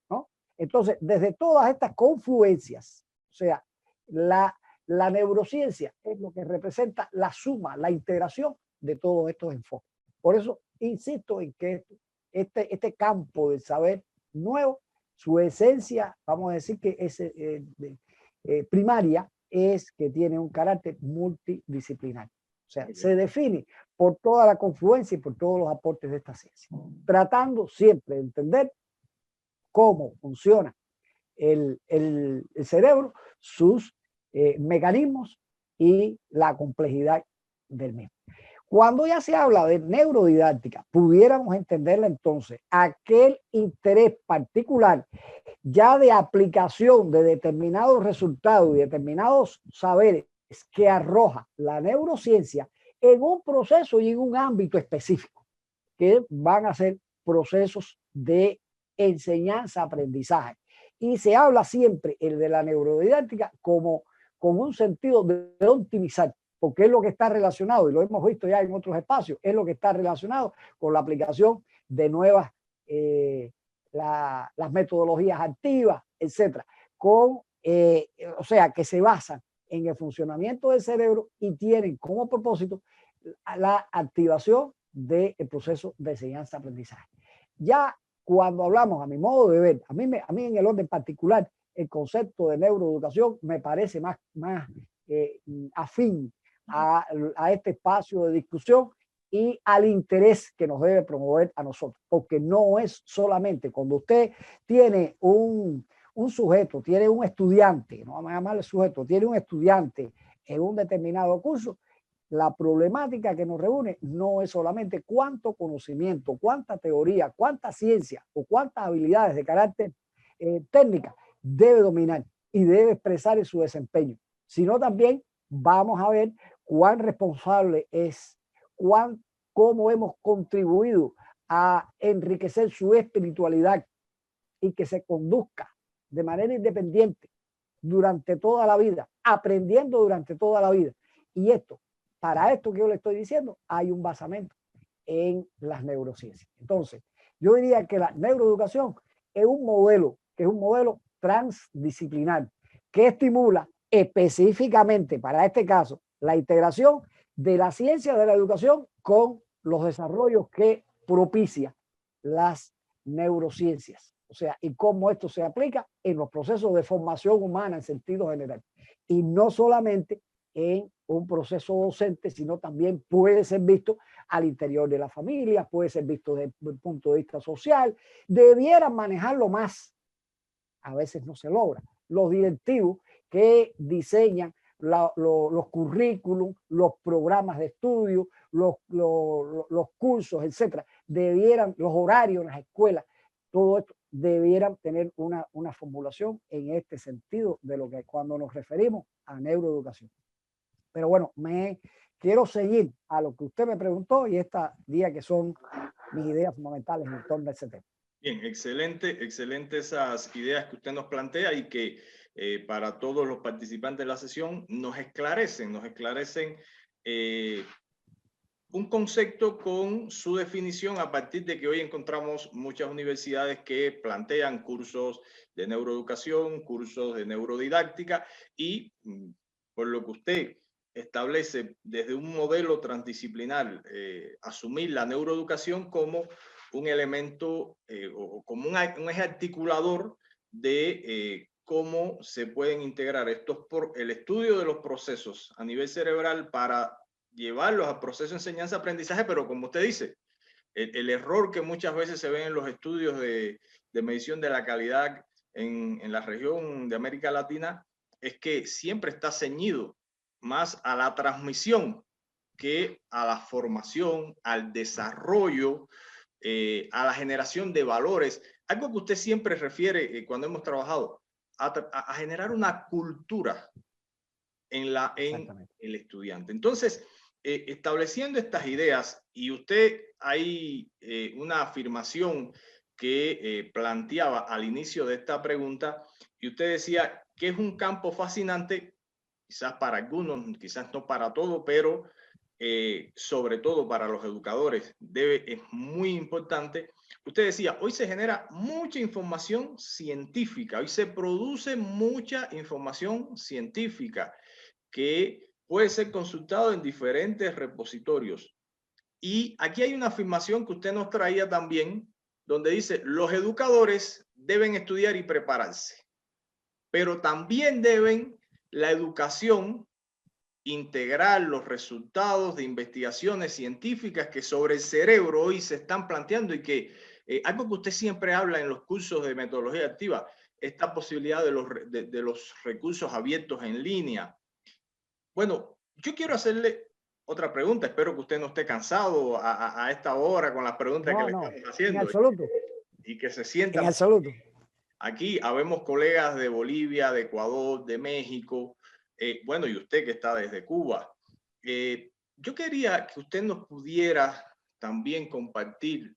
¿no? Entonces, desde todas estas confluencias, o sea, la neurociencia es lo que representa la suma, la integración de todos estos enfoques. Por eso insisto en que este campo del saber nuevo, su esencia, vamos a decir que es primaria, es que tiene un carácter multidisciplinario. O sea, se define por toda la confluencia y por todos los aportes de esta ciencia, tratando siempre de entender cómo funciona el cerebro, sus mecanismos y la complejidad del mismo. Cuando ya se habla de neurodidáctica, pudiéramos entenderla entonces aquel interés particular ya de aplicación de determinados resultados y determinados saberes que arroja la neurociencia en un proceso y en un ámbito específico, que van a ser procesos de enseñanza-aprendizaje. Y se habla siempre el de la neurodidáctica como con un sentido de optimizar, porque es lo que está relacionado, y lo hemos visto ya en otros espacios, es lo que está relacionado con la aplicación de nuevas, las metodologías activas, etcétera, o sea, que se basan en el funcionamiento del cerebro y tienen como propósito la activación del proceso de enseñanza-aprendizaje. Ya cuando hablamos, a mi modo de ver, a mí en el orden particular, el concepto de neuroeducación me parece más afín a este espacio de discusión y al interés que nos debe promover a nosotros, porque no es solamente cuando usted tiene un sujeto, tiene un estudiante, no vamos a llamarle sujeto, tiene un estudiante en un determinado curso, la problemática que nos reúne no es solamente cuánto conocimiento, cuánta teoría, cuánta ciencia o cuántas habilidades de carácter técnica debe dominar y debe expresar en su desempeño, sino también vamos a ver cuán responsable es, cómo hemos contribuido a enriquecer su espiritualidad y que se conduzca de manera independiente durante toda la vida, aprendiendo durante toda la vida. Y para esto que yo le estoy diciendo, hay un basamento en las neurociencias. Entonces, yo diría que la neuroeducación es un modelo transdisciplinar que estimula específicamente para este caso la integración de la ciencia de la educación con los desarrollos que propicia las neurociencias. O sea, y cómo esto se aplica en los procesos de formación humana en sentido general. Y no solamente en un proceso docente, sino también puede ser visto al interior de la familia, puede ser visto desde el punto de vista social. Debieran manejarlo más. A veces no se logra. Los directivos que diseñan los currículum, los programas de estudio, los cursos, etcétera, debieran, los horarios en las escuelas, todo esto debieran tener una formulación en este sentido de lo que cuando nos referimos a neuroeducación. Pero bueno, quiero seguir a lo que usted me preguntó y esta día que son mis ideas fundamentales en torno a ese tema.
Bien, excelente esas ideas que usted nos plantea y que para todos los participantes de la sesión nos esclarecen un concepto con su definición a partir de que hoy encontramos muchas universidades que plantean cursos de neuroeducación, cursos de neurodidáctica y por lo que usted establece desde un modelo transdisciplinar, asumir la neuroeducación como un elemento o como un eje articulador de cómo se pueden integrar el estudio de los procesos a nivel cerebral para llevarlos al proceso de enseñanza-aprendizaje, pero como usted dice, el error que muchas veces se ve en los estudios de medición de la calidad en la región de América Latina es que siempre está ceñido más a la transmisión que a la formación, al desarrollo, a la generación de valores. Algo que usted siempre refiere cuando hemos trabajado, a generar una cultura en el estudiante. Entonces, estableciendo estas ideas, y usted hay una afirmación que planteaba al inicio de esta pregunta, y usted decía que es un campo fascinante, quizás para algunos, quizás no para todos, pero sobre todo para los educadores es muy importante. Usted decía, hoy se genera mucha información científica, hoy se produce mucha información científica que puede ser consultado en diferentes repositorios. Y aquí hay una afirmación que usted nos traía también, donde dice, los educadores deben estudiar y prepararse, pero también deben la educación integrar los resultados de investigaciones científicas que sobre el cerebro hoy se están planteando y que algo que usted siempre habla en los cursos de metodología activa, esta posibilidad de los recursos abiertos en línea. Bueno, yo quiero hacerle otra pregunta. Espero que usted no esté cansado a esta hora con las preguntas que le estamos haciendo.
En absoluto.
Y que se sientan.
En absoluto.
Aquí habemos colegas de Bolivia, de Ecuador, de México. Bueno, y usted que está desde Cuba. Yo quería que usted nos pudiera también compartir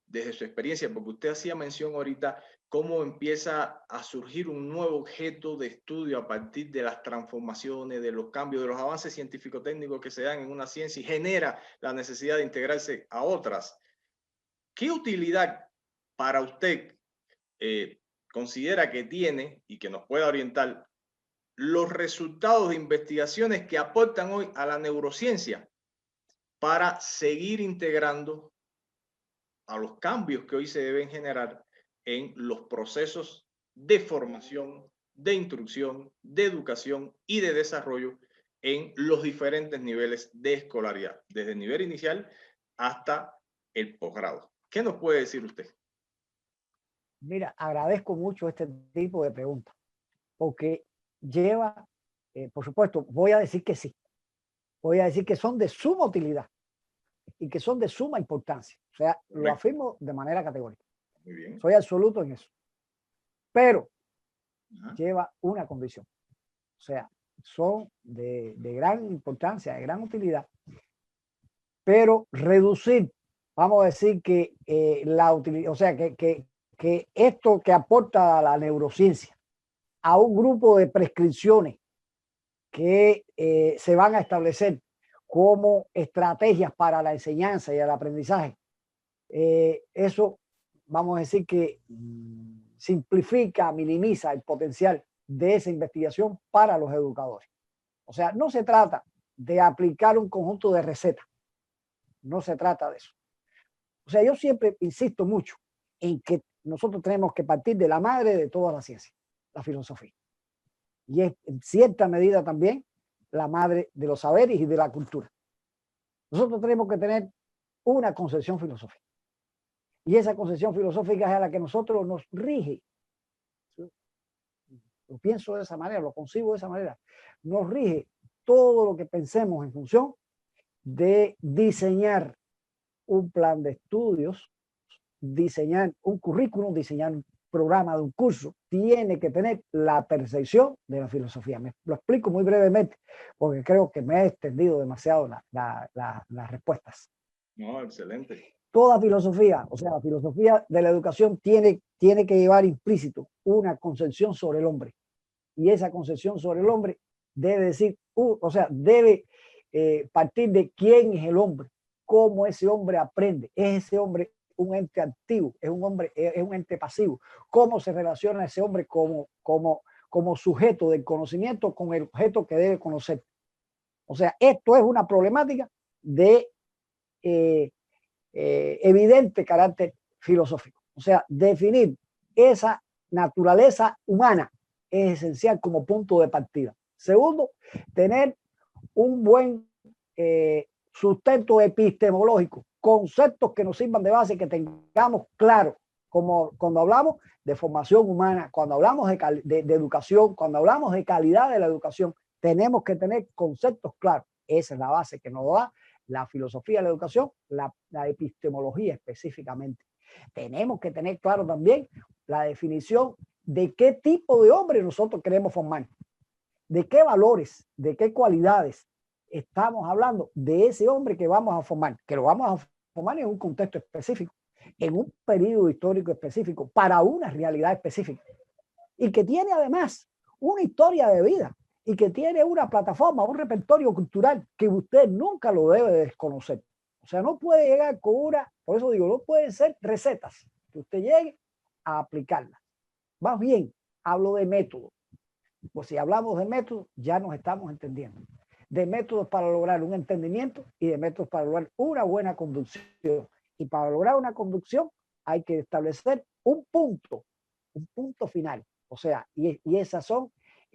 desde su experiencia, porque usted hacía mención ahorita cómo empieza a surgir un nuevo objeto de estudio a partir de las transformaciones, de los cambios, de los avances científico-técnicos que se dan en una ciencia y genera la necesidad de integrarse a otras. ¿Qué utilidad para usted considera que tiene y que nos pueda orientar los resultados de investigaciones que aportan hoy a la neurociencia para seguir integrando a los cambios que hoy se deben generar en los procesos de formación, de instrucción, de educación y de desarrollo en los diferentes niveles de escolaridad, desde el nivel inicial hasta el posgrado? ¿Qué nos puede decir usted?
Mira, agradezco mucho este tipo de preguntas, porque lleva, por supuesto, voy a decir que sí, voy a decir que son de suma utilidad y que son de suma importancia. O sea, lo afirmo de manera categórica.
Muy bien.
Soy absoluto en eso. Pero lleva una condición. O sea, son de gran importancia, de gran utilidad. Pero reducir, vamos a decir que la utilidad, o sea, que esto que aporta la neurociencia a un grupo de prescripciones que se van a establecer como estrategias para la enseñanza y el aprendizaje, eso vamos a decir que simplifica, minimiza el potencial de esa investigación para los educadores. O sea, no se trata de aplicar un conjunto de recetas, no se trata de eso. O sea, yo siempre insisto mucho en que nosotros tenemos que partir de la madre de toda la ciencia, la filosofía. Y es en cierta medida también la madre de los saberes y de la cultura. Nosotros tenemos que tener una concepción filosófica. Y esa concepción filosófica es a la que nosotros nos rige. Lo pienso de esa manera, lo concibo de esa manera. Nos rige todo lo que pensemos en función de diseñar un plan de estudios, diseñar un currículum, diseñar un programa de un curso. Tiene que tener la percepción de la filosofía. Me lo explico muy brevemente, porque creo que me he extendido demasiado las respuestas.
No, excelente.
Toda filosofía, o sea, la filosofía de la educación tiene que llevar implícito una concepción sobre el hombre. Y esa concepción sobre el hombre debe decir, o sea, debe partir de quién es el hombre, cómo ese hombre aprende. ¿Es ese hombre un ente activo? ¿Es un ente pasivo? ¿Cómo se relaciona ese hombre como sujeto del conocimiento con el objeto que debe conocer? O sea, esto es una problemática de evidente carácter filosófico. O sea, definir esa naturaleza humana es esencial como punto de partida. Segundo, tener un buen sustento epistemológico, conceptos que nos sirvan de base, que tengamos claro, como cuando hablamos de formación humana, cuando hablamos de educación, cuando hablamos de calidad de la educación, tenemos que tener conceptos claros. Esa es la base que nos da la filosofía de la educación, la epistemología específicamente. Tenemos que tener claro también la definición de qué tipo de hombre nosotros queremos formar, de qué valores, de qué cualidades estamos hablando de ese hombre que vamos a formar, que lo vamos a formar en un contexto específico, en un periodo histórico específico, para una realidad específica, y que tiene además una historia de vida, y que tiene una plataforma, un repertorio cultural que usted nunca lo debe desconocer. O sea, no puede llegar con por eso digo, no pueden ser recetas que usted llegue a aplicarlas. Más bien, hablo de método. Pues si hablamos de métodos, ya nos estamos entendiendo. De métodos para lograr un entendimiento y de métodos para lograr una buena conducción. Y para lograr una conducción hay que establecer un punto final. O sea, y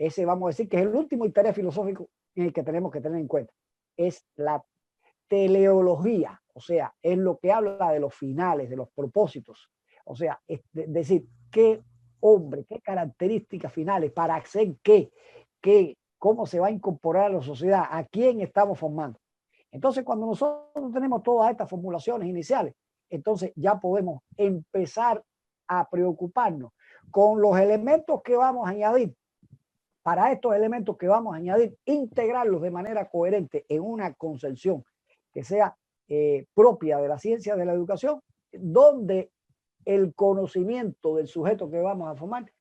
ese vamos a decir que es el último interés filosófico en el que tenemos que tener en cuenta. Es la teleología, o sea, es lo que habla de los finales, de los propósitos. O sea, es decir, qué hombre, qué características finales, para hacer qué, cómo se va a incorporar a la sociedad, a quién estamos formando. Entonces, cuando nosotros tenemos todas estas formulaciones iniciales, entonces ya podemos empezar a preocuparnos con los elementos que vamos a añadir. Para estos elementos que vamos a añadir, integrarlos de manera coherente en una concepción que sea propia de la ciencia de la educación, donde el conocimiento del sujeto que vamos a formar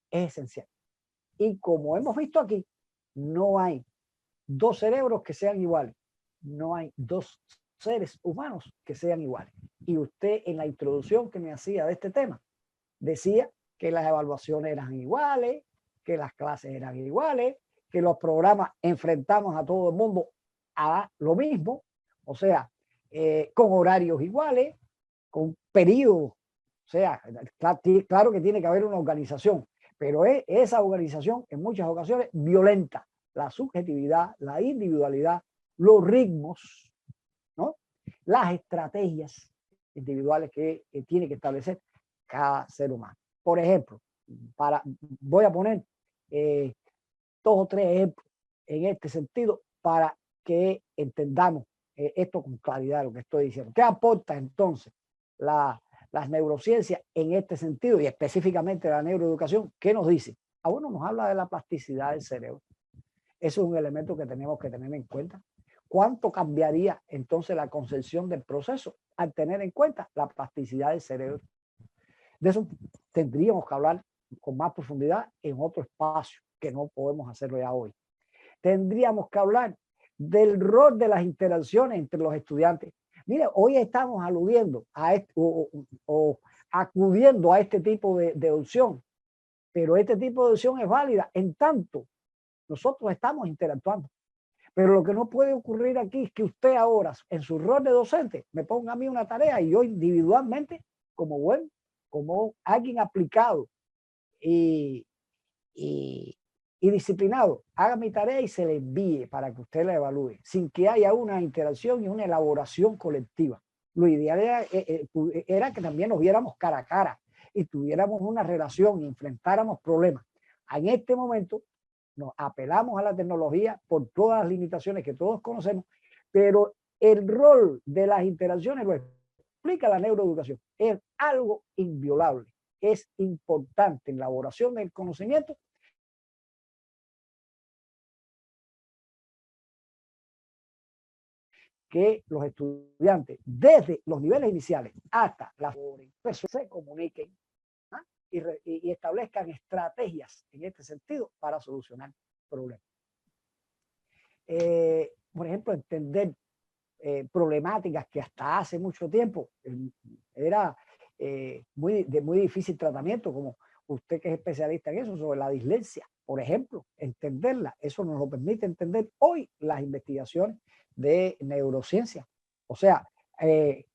es esencial. Y como hemos visto aquí, no hay dos cerebros que sean iguales, no hay dos seres humanos que sean iguales. Y usted, en la introducción que me hacía de este tema, decía que las evaluaciones eran iguales, que las clases eran iguales, que los programas enfrentamos a todo el mundo a lo mismo, o sea, con horarios iguales, con periodos. O sea, claro que tiene que haber una organización, pero esa organización en muchas ocasiones violenta la subjetividad, la individualidad, los ritmos, ¿no? Las estrategias individuales que tiene que establecer cada ser humano. Por ejemplo, voy a poner 2 o 3 ejemplos en este sentido para que entendamos esto con claridad, lo que estoy diciendo. ¿Qué aporta entonces las neurociencias en este sentido y específicamente la neuroeducación? ¿Qué nos dice? Bueno, nos habla de la plasticidad del cerebro. Eso es un elemento que tenemos que tener en cuenta. ¿Cuánto cambiaría entonces la concepción del proceso al tener en cuenta la plasticidad del cerebro? De eso tendríamos que hablar con más profundidad en otro espacio, que no podemos hacerlo ya hoy. Tendríamos que hablar del rol de las interacciones entre los estudiantes. Mire, hoy estamos aludiendo a o acudiendo a este tipo de opción, pero este tipo de opción es válida en tanto nosotros estamos interactuando. Pero lo que no puede ocurrir aquí es que usted ahora, en su rol de docente, me ponga a mí una tarea y yo individualmente, como alguien aplicado y, y disciplinado, haga mi tarea y se le envíe para que usted la evalúe, sin que haya una interacción y una elaboración colectiva. Lo ideal era que también nos viéramos cara a cara y tuviéramos una relación y enfrentáramos problemas. En este momento nos apelamos a la tecnología por todas las limitaciones que todos conocemos, pero el rol de las interacciones lo explica la neuroeducación. Es algo inviolable, es importante en la elaboración del conocimiento que los estudiantes, desde los niveles iniciales hasta las personas, se comuniquen y establezcan estrategias en este sentido para solucionar problemas. Por ejemplo, entender problemáticas que hasta hace mucho tiempo era de muy difícil tratamiento, como usted que es especialista en eso, sobre la dislexia, por ejemplo, entenderla, eso nos lo permite entender hoy las investigaciones de neurociencia. O sea, qué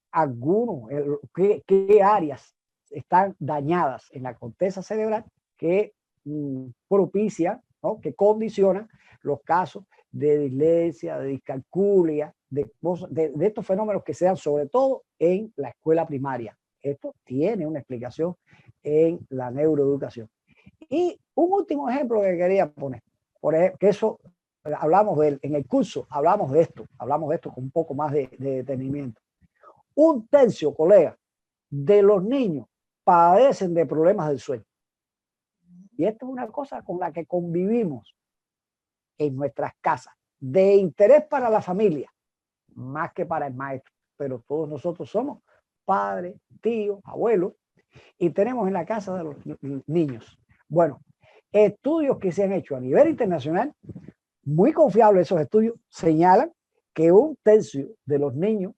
áreas están dañadas en la corteza cerebral que propician, ¿no?, que condicionan los casos de dislexia, de discalculia, de estos fenómenos que se dan sobre todo en la escuela primaria. Esto tiene una explicación en la neuroeducación. Y un último ejemplo que quería poner, por ejemplo, que eso hablamos en el curso, hablamos de esto con un poco más de detenimiento. Un tercio, colega, de los niños padecen de problemas del sueño. Y esto es una cosa con la que convivimos en nuestras casas, de interés para la familia, más que para el maestro. Pero todos nosotros somos padres, tíos, abuelos, y tenemos en la casa de los niños. Bueno, estudios que se han hecho a nivel internacional, muy confiables esos estudios, señalan que un tercio de los niños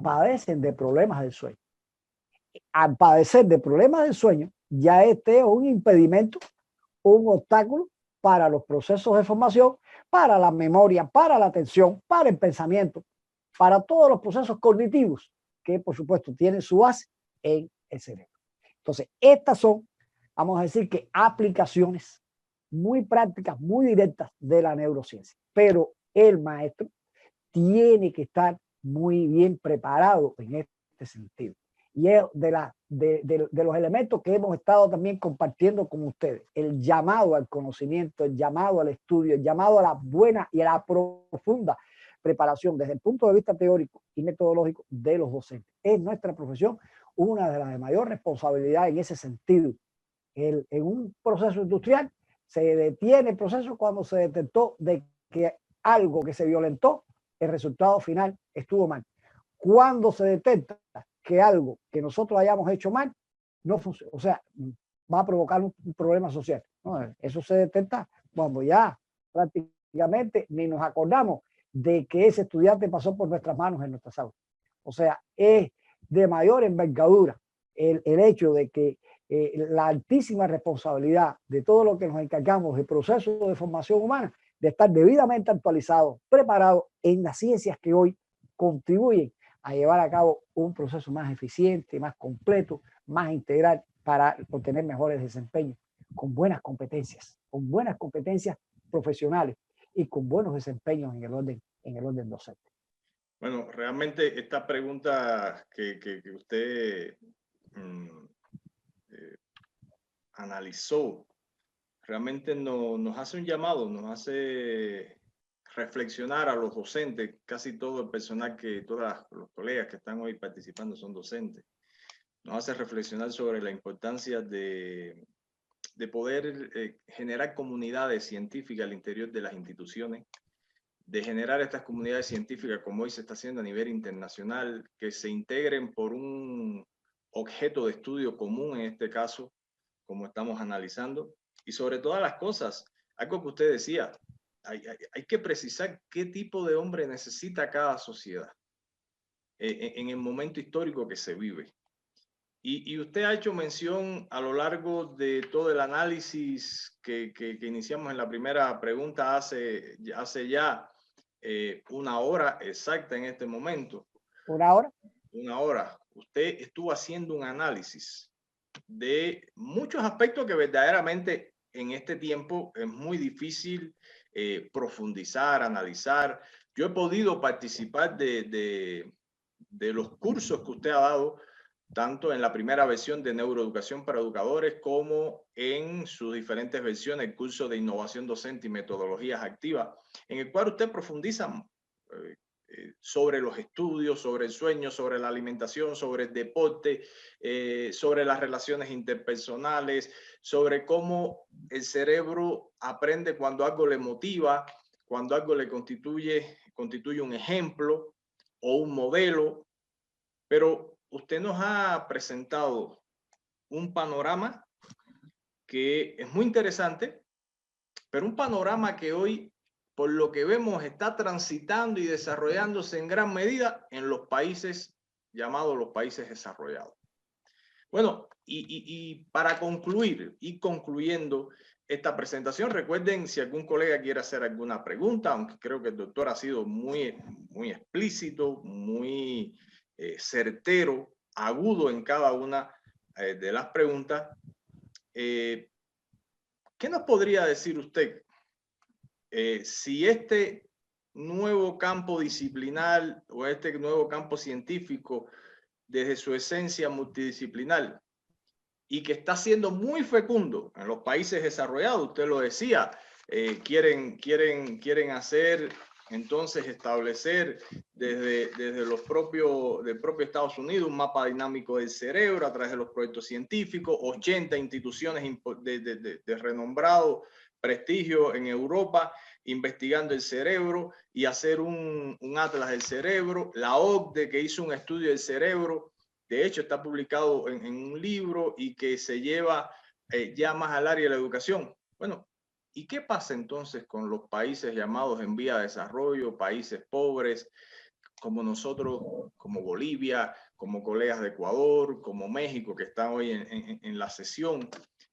padecen de problemas del sueño. Al padecer de problemas del sueño, ya este es un impedimento, un obstáculo para los procesos de formación, para la memoria, para la atención, para el pensamiento, para todos los procesos cognitivos que, por supuesto, tienen su base en el cerebro. Entonces, estas son, vamos a decir que aplicaciones muy prácticas, muy directas de la neurociencia. Pero el maestro tiene que estar muy bien preparado en este sentido. Y es de los elementos que hemos estado también compartiendo con ustedes. El llamado al conocimiento, el llamado al estudio, el llamado a la buena y a la profunda preparación desde el punto de vista teórico y metodológico de los docentes. Es nuestra profesión una de las de mayor responsabilidad en ese sentido. En un proceso industrial se detiene el proceso cuando se detectó de que algo que se violentó, el resultado final estuvo mal. Cuando se detecta que algo que nosotros hayamos hecho mal no funciona, o sea, va a provocar un problema social, ¿no? Eso se detecta cuando ya prácticamente ni nos acordamos de que ese estudiante pasó por nuestras manos en nuestras aulas. O sea, es de mayor envergadura el hecho de que la altísima responsabilidad de todo lo que nos encargamos del proceso de formación humana, de estar debidamente actualizados, preparados en las ciencias que hoy contribuyen a llevar a cabo un proceso más eficiente, más completo, más integral para obtener mejores desempeños, con buenas competencias profesionales y con buenos desempeños en el orden docente.
Bueno, realmente esta pregunta que usted analizó, realmente nos hace un llamado, nos hace reflexionar a los docentes, casi todo el personal todos los colegas que están hoy participando son docentes, nos hace reflexionar sobre la importancia de poder generar comunidades científicas al interior de las instituciones, de generar estas comunidades científicas como hoy se está haciendo a nivel internacional, que se integren por un objeto de estudio común en este caso, como estamos analizando, y sobre todas las cosas, algo que usted decía, hay que precisar qué tipo de hombre necesita cada sociedad en el momento histórico que se vive. Y usted ha hecho mención a lo largo de todo el análisis que iniciamos en la primera pregunta hace ya una hora exacta en este momento.
¿Una hora?
Una hora. Usted estuvo haciendo un análisis de muchos aspectos que verdaderamente en este tiempo es muy difícil profundizar, analizar. Yo he podido participar de los cursos que usted ha dado, tanto en la primera versión de Neuroeducación para Educadores como en sus diferentes versiones, el curso de Innovación Docente y Metodologías Activas, en el cual usted profundiza sobre los estudios, sobre el sueño, sobre la alimentación, sobre el deporte, sobre las relaciones interpersonales, sobre cómo el cerebro aprende cuando algo le motiva, cuando algo le constituye un ejemplo o un modelo. Pero usted nos ha presentado un panorama que es muy interesante, pero un panorama que hoy, por lo que vemos, está transitando y desarrollándose en gran medida en los países llamados los países desarrollados. Bueno, y para concluir y concluyendo esta presentación, recuerden, si algún colega quiere hacer alguna pregunta, aunque creo que el doctor ha sido muy explícito, muy certero, agudo en cada una de las preguntas. ¿Qué nos podría decir usted si este nuevo campo disciplinar o este nuevo campo científico, desde su esencia multidisciplinar y que está siendo muy fecundo en los países desarrollados, usted lo decía, quieren hacer, entonces establecer desde del propio Estados Unidos un mapa dinámico del cerebro a través de los proyectos científicos, 80 instituciones de renombrado prestigio en Europa investigando el cerebro y hacer un atlas del cerebro, la OCDE que hizo un estudio del cerebro, de hecho está publicado en un libro y que se lleva ya más al área de la educación. Bueno, ¿y qué pasa entonces con los países llamados en vía de desarrollo, países pobres, como nosotros, como Bolivia, como colegas de Ecuador, como México, que están hoy en la sesión?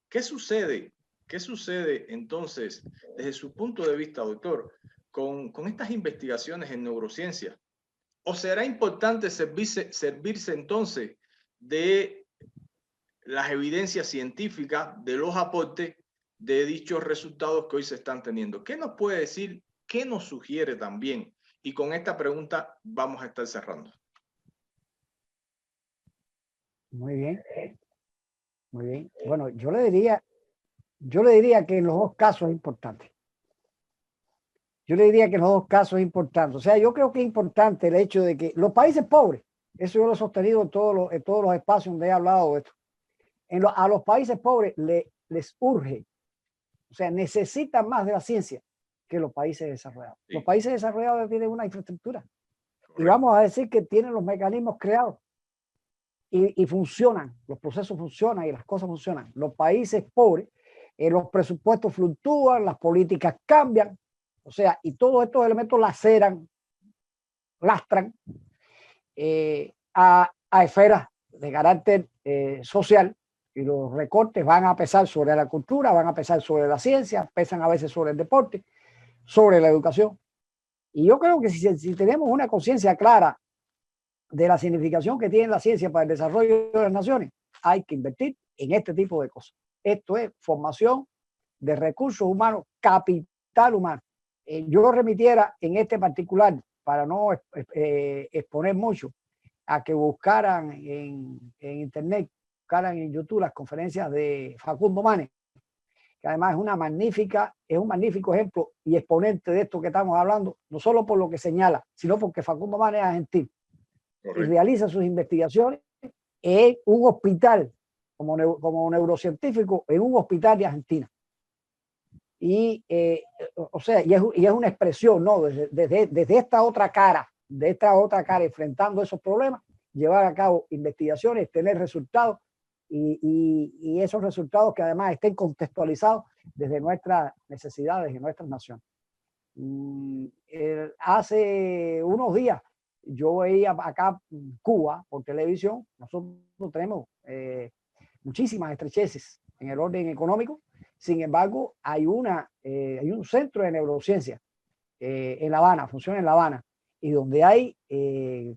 ¿Qué sucede? ¿Qué sucede entonces, desde su punto de vista, doctor, con estas investigaciones en neurociencia? ¿O será importante servirse entonces de las evidencias científicas, de los aportes de dichos resultados que hoy se están teniendo? ¿Qué nos puede decir? ¿Qué nos sugiere también? Y con esta pregunta vamos a estar cerrando.
Muy bien. Muy bien. Bueno, yo le diría que en los dos casos es importante. Yo le diría que en los dos casos es importante. O sea, yo creo que es importante el hecho de que los países pobres, eso yo lo he sostenido en todos los espacios donde he hablado de esto, a los países pobres les urge, o sea, necesitan más de la ciencia que los países desarrollados. Sí. Los países desarrollados tienen una infraestructura. Correcto. Y vamos a decir que tienen los mecanismos creados y funcionan, los procesos funcionan y las cosas funcionan. Los países pobres, los presupuestos fluctúan, las políticas cambian, o sea, y todos estos elementos lastran a esferas de carácter social, y los recortes van a pesar sobre la cultura, van a pesar sobre la ciencia, pesan a veces sobre el deporte, sobre la educación. Y yo creo que si tenemos una conciencia clara de la significación que tiene la ciencia para el desarrollo de las naciones, hay que invertir en este tipo de cosas. Esto es formación de recursos humanos, capital humano. Yo remitiera en este particular, para no exponer mucho, a que buscaran en internet, buscaran en YouTube las conferencias de Facundo Manes, que además es un magnífico ejemplo y exponente de esto que estamos hablando, no solo por lo que señala, sino porque Facundo Manes es argentino. Correcto. Y realiza sus investigaciones en un hospital, como neurocientífico, en un hospital de Argentina. Y, o sea, y es una expresión, ¿no? Desde esta otra cara, enfrentando esos problemas, llevar a cabo investigaciones, tener resultados y esos resultados que además estén contextualizados desde nuestras necesidades y nuestras naciones. Hace unos días yo veía acá Cuba por televisión. Nosotros tenemos muchísimas estrecheces en el orden económico. Sin embargo, hay un centro de neurociencia en La Habana, funciona en La Habana, y donde hay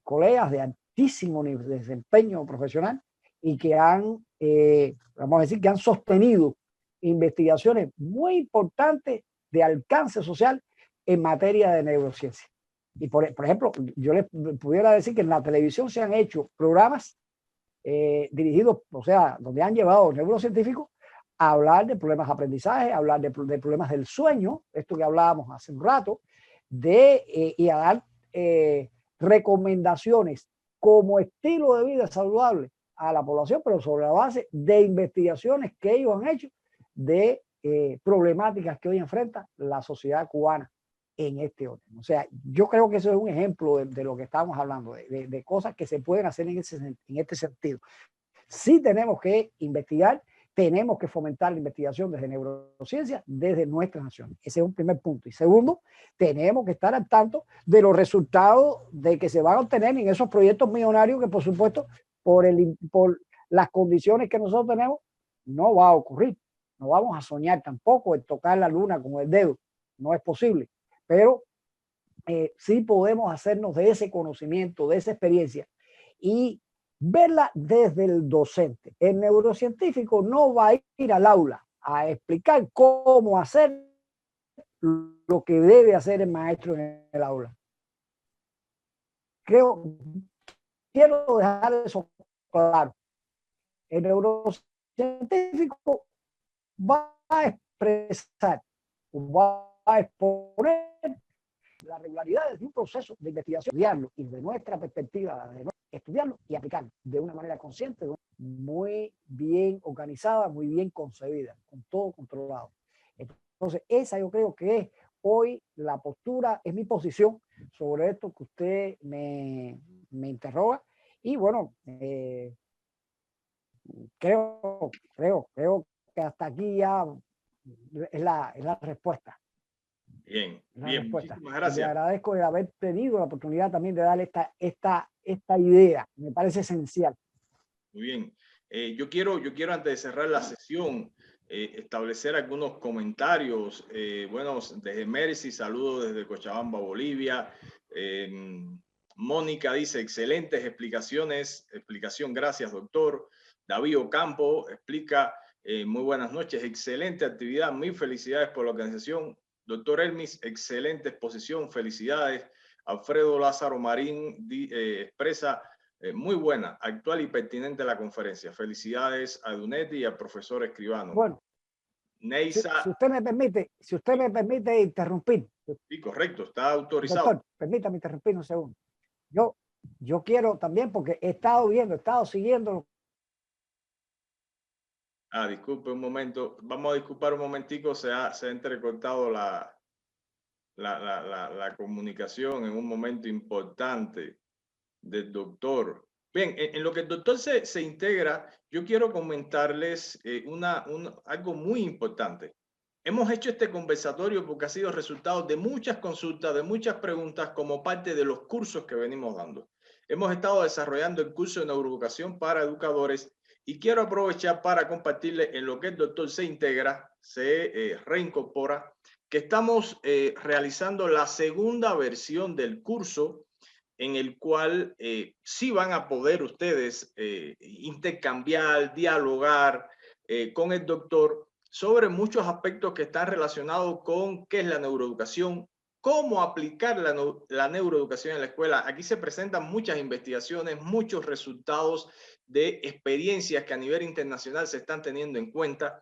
colegas de altísimo nivel de desempeño profesional y que han, vamos a decir, que han sostenido investigaciones muy importantes de alcance social en materia de neurociencia. Y por ejemplo, yo les pudiera decir que en la televisión se han hecho programas dirigidos, o sea, donde han llevado neurocientíficos a hablar de problemas de aprendizaje, a hablar de problemas del sueño, esto que hablábamos hace un rato, y a dar recomendaciones como estilo de vida saludable a la población, pero sobre la base de investigaciones que ellos han hecho de problemáticas que hoy enfrenta la sociedad cubana en este orden. O sea, yo creo que eso es un ejemplo de lo que estamos hablando, de cosas que se pueden hacer en este sentido. Sí tenemos que investigar, tenemos que fomentar la investigación desde neurociencia, desde nuestra nación. Ese es un primer punto. Y segundo, tenemos que estar al tanto de los resultados de que se van a obtener en esos proyectos millonarios que, por supuesto, por las condiciones que nosotros tenemos, no va a ocurrir. No vamos a soñar tampoco en tocar la luna con el dedo. No es posible. Pero sí podemos hacernos de ese conocimiento, de esa experiencia y verla desde el docente. El neurocientífico no va a ir al aula a explicar cómo hacer lo que debe hacer el maestro en el aula. Quiero dejar eso claro. El neurocientífico va a expresar, va a exponer la regularidad de un proceso de investigación, estudiarlo y de nuestra perspectiva, estudiarlo y aplicarlo de una manera consciente, muy bien organizada, muy bien concebida, con todo controlado. Entonces, esa yo creo que es hoy la postura, es mi posición sobre esto que usted me interroga. Y bueno, creo que hasta aquí ya es la respuesta.
Bien, bien, muchísimas gracias.
Le agradezco de haber tenido la oportunidad también de darle esta idea. Me parece esencial.
Muy bien. Yo quiero antes de cerrar la sesión establecer algunos comentarios. Bueno, desde Mercy, saludos desde Cochabamba, Bolivia. Mónica dice, excelentes explicación, gracias doctor. David Ocampo explica, muy buenas noches, excelente actividad, mil felicidades por la organización. Doctor Elmis, excelente exposición, felicidades. Alfredo Lázaro Marín expresa, muy buena, actual y pertinente la conferencia. Felicidades a Dunetti y al profesor Escribano.
Bueno,
Neisa,
si usted me permite interrumpir.
Sí, correcto, está autorizado.
Doctor, permítame interrumpir un segundo. Yo quiero también, porque he estado siguiendo.
Disculpe un momento. Vamos a disculpar un momentico. Se ha entrecortado la comunicación en un momento importante del doctor. Bien, en lo que el doctor se integra, yo quiero comentarles algo muy importante. Hemos hecho este conversatorio porque ha sido resultado de muchas consultas, de muchas preguntas como parte de los cursos que venimos dando. Hemos estado desarrollando el curso de neuroeducación para educadores y quiero aprovechar para compartirles en lo que el doctor se integra, se reincorpora, que estamos realizando la segunda versión del curso en el cual sí van a poder ustedes intercambiar, dialogar con el doctor sobre muchos aspectos que están relacionados con qué es la neuroeducación, cómo aplicar la neuroeducación en la escuela. Aquí se presentan muchas investigaciones, muchos resultados de experiencias que a nivel internacional se están teniendo en cuenta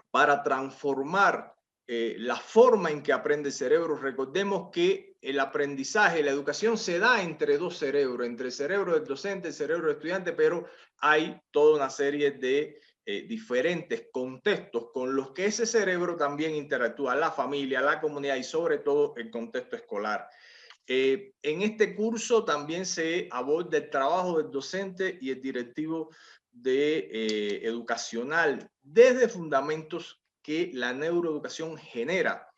para transformar la forma en que aprende el cerebro. Recordemos que el aprendizaje, la educación se da entre dos cerebros, entre el cerebro del docente, el cerebro del estudiante, pero hay toda una serie de diferentes contextos con los que ese cerebro también interactúa, la familia, la comunidad y sobre todo el contexto escolar. En este curso también se aborda el trabajo del docente y el directivo educacional desde fundamentos que la neuroeducación genera.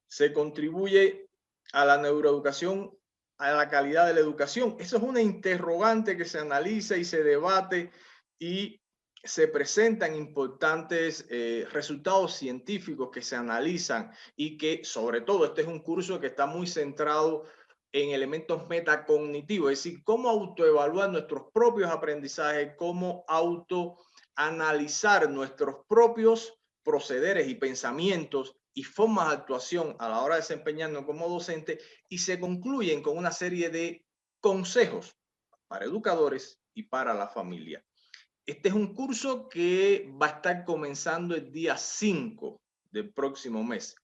Se contribuye a la neuroeducación, a la calidad de la educación. Eso es una interrogante que se analiza y se debate y se presentan importantes resultados científicos que se analizan y que, sobre todo, este es un curso que está muy centrado en elementos metacognitivos, es decir, cómo autoevaluar nuestros propios aprendizajes, cómo autoanalizar nuestros propios procederes y pensamientos y formas de actuación a la hora de desempeñarnos como docente, y se concluyen con una serie de consejos para educadores y para la familia. Este es un curso que va a estar comenzando el día 5 del próximo mes.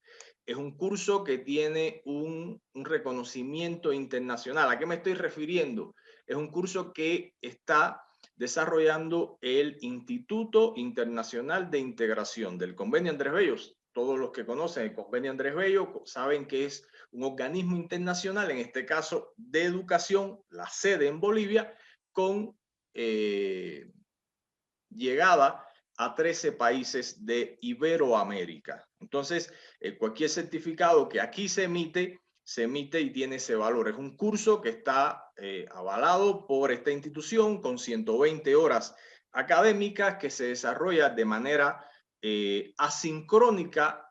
Es un curso que tiene un reconocimiento internacional. ¿A qué me estoy refiriendo? Es un curso que está desarrollando el Instituto Internacional de Integración del Convenio Andrés Bello. Todos los que conocen el Convenio Andrés Bello saben que es un organismo internacional, en este caso de educación, la sede en Bolivia, con llegada a 13 países de Iberoamérica. Entonces, cualquier certificado que aquí se emite y tiene ese valor. Es un curso que está avalado por esta institución con 120 horas académicas que se desarrolla de manera asincrónica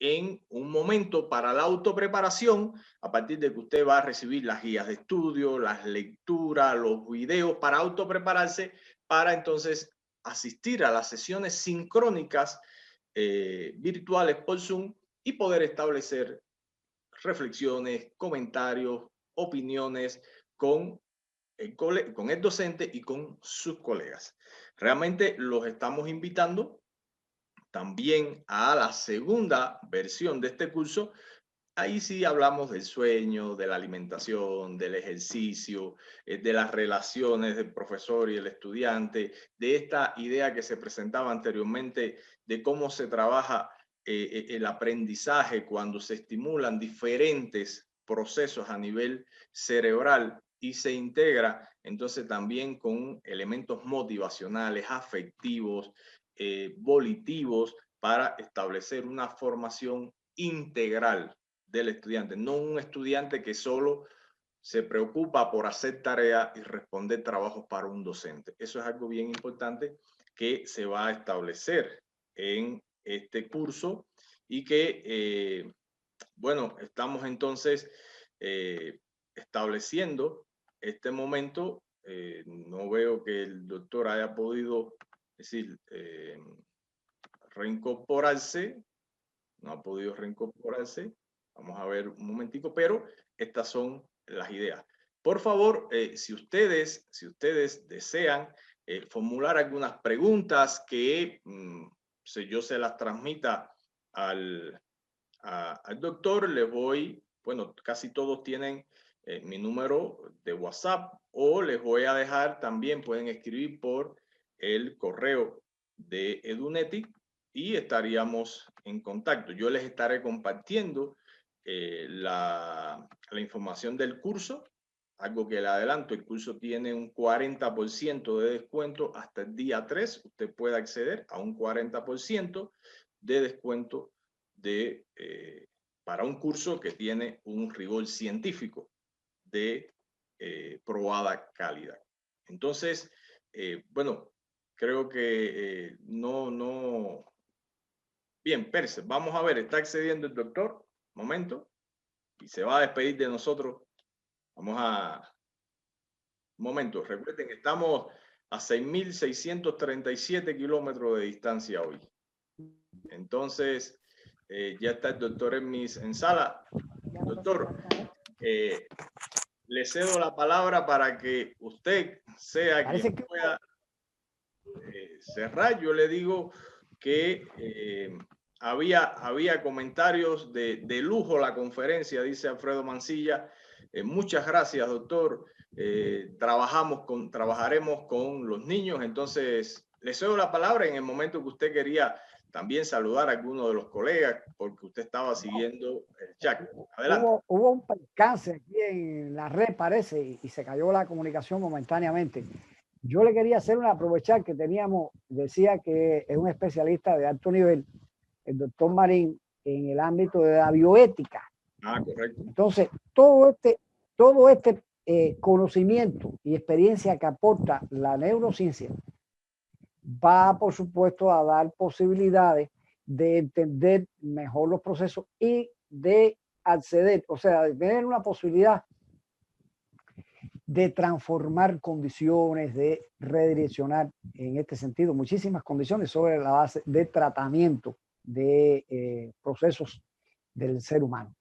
en un momento para la autopreparación, a partir de que usted va a recibir las guías de estudio, las lecturas, los videos para autoprepararse, para entonces asistir a las sesiones sincrónicas virtuales por Zoom y poder establecer reflexiones, comentarios, opiniones con el docente y con sus colegas. Realmente los estamos invitando también a la segunda versión de este curso. Ahí sí hablamos del sueño, de la alimentación, del ejercicio, de las relaciones del profesor y el estudiante, de esta idea que se presentaba anteriormente de cómo se trabaja el aprendizaje cuando se estimulan diferentes procesos a nivel cerebral y se integra entonces también con elementos motivacionales, afectivos, volitivos, para establecer una formación integral del estudiante, no un estudiante que solo se preocupa por hacer tareas y responder trabajos para un docente. Eso es algo bien importante que se va a establecer en este curso y que, bueno, estamos entonces estableciendo este momento. No veo que el doctor haya podido decir, reincorporarse, no ha podido reincorporarse. Vamos a ver un momentico, pero estas son las ideas. Por favor, si ustedes desean formular algunas preguntas que yo se las transmita al doctor, les voy, bueno, casi todos tienen mi número de WhatsApp, o les voy a dejar también, pueden escribir por el correo de Edunetic y estaríamos en contacto. Yo les estaré compartiendo la información del curso, algo que le adelanto: el curso tiene un 40% de descuento hasta el día 3. Usted puede acceder a un 40% de descuento para un curso que tiene un rigor científico de probada calidad. Entonces, bueno, creo que no. Bien, Perse, vamos a ver, está accediendo el doctor, momento, y se va a despedir de nosotros. Vamos a, un momento, recuerden que estamos a 6.637 kilómetros de distancia hoy. Entonces, ya está el doctor en sala. Doctor, le cedo la palabra para que usted sea quien pueda cerrar. Yo le digo que había comentarios de lujo la conferencia, dice Alfredo Mancilla. Muchas gracias, doctor. Trabajaremos con los niños. Entonces, le cedo la palabra en el momento que usted quería también saludar a alguno de los colegas, porque usted estaba siguiendo el chat. Adelante.
Hubo un percance aquí en la red, parece, y se cayó la comunicación momentáneamente. Yo le quería hacer aprovechar que teníamos, decía que es un especialista de alto nivel, el doctor Marín, en el ámbito de la bioética.
Ah, correcto.
Entonces, todo este conocimiento y experiencia que aporta la neurociencia va, por supuesto, a dar posibilidades de entender mejor los procesos y de acceder, o sea, de tener una posibilidad de transformar condiciones, de redireccionar en este sentido muchísimas condiciones sobre la base de tratamiento de procesos del ser humano.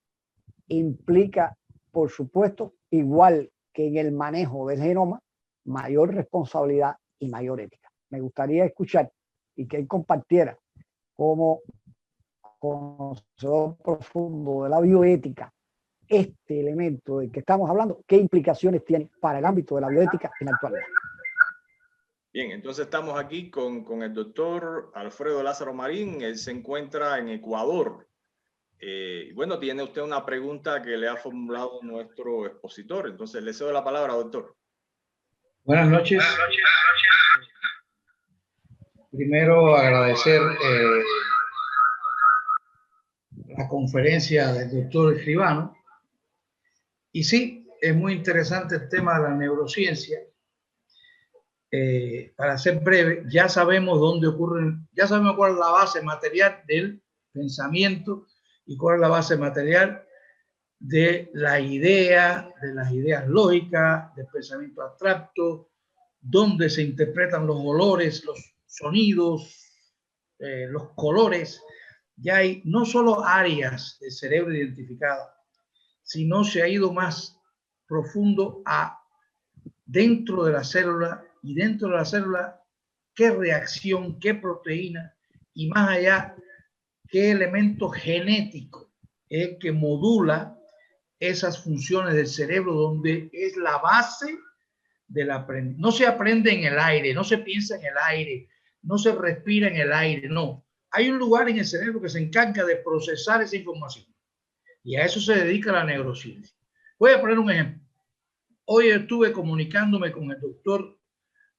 Implica, por supuesto, igual que en el manejo del genoma, mayor responsabilidad y mayor ética. Me gustaría escuchar y que él compartiera como conocedor profundo de la bioética este elemento del que estamos hablando, qué implicaciones tiene para el ámbito de la bioética en la actualidad.
Bien, entonces estamos aquí con el doctor Alfredo Lázaro Marín. Él se encuentra en Ecuador. Bueno, tiene usted una pregunta que le ha formulado nuestro expositor. Entonces le cedo la palabra, doctor.
Buenas noches. Primero agradecer la conferencia del doctor Escribano. Y sí, es muy interesante el tema de la neurociencia. Para ser breve, ya sabemos dónde ocurren, ya sabemos cuál es la base material del pensamiento y cuál es la base material de la idea, de las ideas lógicas, del pensamiento abstracto, dónde se interpretan los olores, los sonidos, los colores. Ya hay no solo áreas del cerebro identificadas, sino se ha ido más profundo a dentro de la célula, y dentro de la célula qué reacción, qué proteína, y más allá qué elemento genético es que modula esas funciones del cerebro, donde es la base del aprendizaje. No se aprende en el aire, no se piensa en el aire, no se respira en el aire, no. Hay un lugar en el cerebro que se encarga de procesar esa información, y a eso se dedica la neurociencia. Voy a poner un ejemplo. Hoy estuve comunicándome con el doctor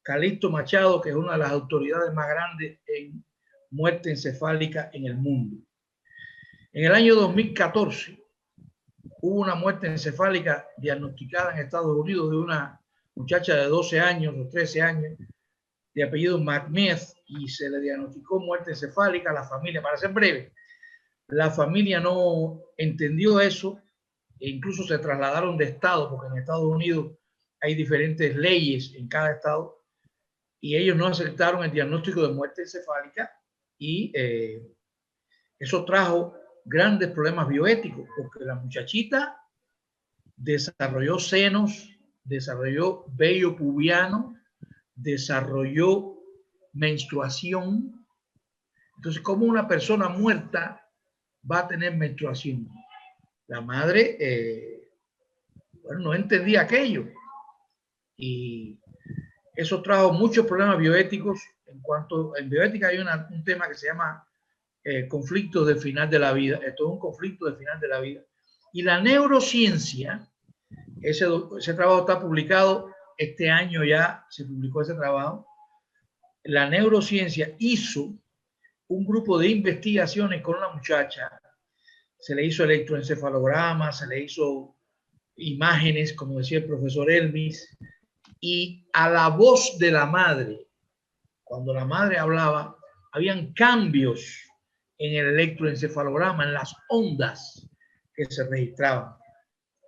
Calixto Machado, que es una de las autoridades más grandes en muerte encefálica en el mundo. En el año 2014 hubo una muerte encefálica diagnosticada en Estados Unidos de una muchacha de 12 años o 13 años de apellido McMeth, y se le diagnosticó muerte encefálica a la familia. Para ser breve, la familia no entendió eso e incluso se trasladaron de estado, porque en Estados Unidos hay diferentes leyes en cada estado, y ellos no aceptaron el diagnóstico de muerte encefálica, y eso trajo grandes problemas bioéticos, porque la muchachita desarrolló senos, desarrolló vello pubiano, desarrolló menstruación. Entonces, ¿cómo una persona muerta va a tener menstruación? La madre bueno, no entendía aquello, y eso trajo muchos problemas bioéticos. En bioética hay un tema que se llama conflictos del final de la vida. Esto es un conflicto del final de la vida. Y la neurociencia, ese trabajo está publicado este año, ya se publicó ese trabajo. La neurociencia hizo un grupo de investigaciones con una muchacha. Se le hizo electroencefalograma, se le hizo imágenes, como decía el profesor Elmis, y a la voz de la madre, cuando la madre hablaba, habían cambios en el electroencefalograma, en las ondas que se registraban,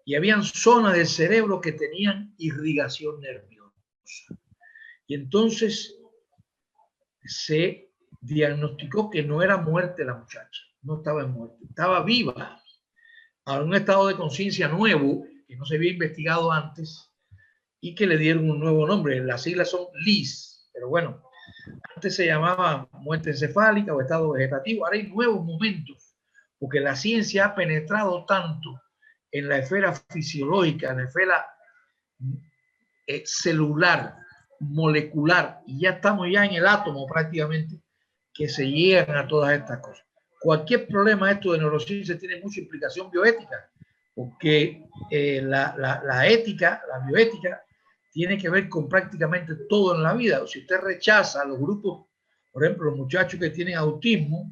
y habían zonas del cerebro que tenían irrigación nerviosa. Y entonces se diagnosticó que no era muerte la muchacha, no estaba en muerte, estaba viva, a un estado de conciencia nuevo que no se había investigado antes y que le dieron un nuevo nombre. Las siglas son LIS, pero bueno, antes se llamaba muerte encefálica o estado vegetativo. Ahora hay nuevos momentos, porque la ciencia ha penetrado tanto en la esfera fisiológica, en la esfera celular, molecular, y ya estamos ya en el átomo prácticamente, que se llegan a todas estas cosas. Cualquier problema esto de neurociencia tiene mucha implicación bioética, porque la ética, la bioética, tiene que ver con prácticamente todo en la vida. Si usted rechaza a los grupos, por ejemplo, los muchachos que tienen autismo,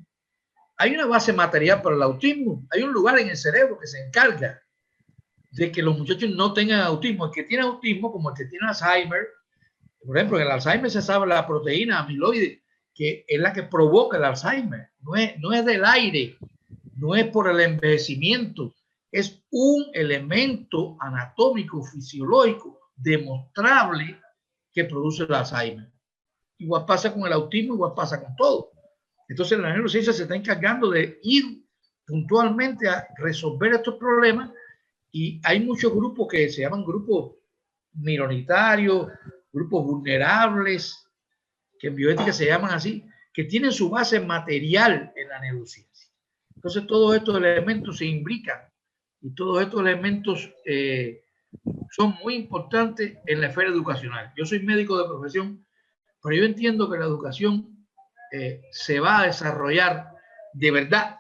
hay una base material para el autismo. Hay un lugar en el cerebro que se encarga de que los muchachos no tengan autismo. El que tiene autismo, como el que tiene Alzheimer, Por ejemplo, en el Alzheimer se sabe la proteína amiloide, que es la que provoca el Alzheimer. No es del aire, no es por el envejecimiento, es un elemento anatómico, fisiológico, demostrable que produce el Alzheimer. Igual pasa con el autismo, igual pasa con todo. Entonces la neurociencia se está encargando de ir puntualmente a resolver estos problemas y hay muchos grupos que se llaman grupos minoritarios, grupos vulnerables, que en bioética se llaman así, que tienen su base material en la neurociencia. Entonces todos estos elementos se imbrican y todos estos elementos son muy importantes en la esfera educacional. Yo soy médico de profesión, pero yo entiendo que la educación se va a desarrollar de verdad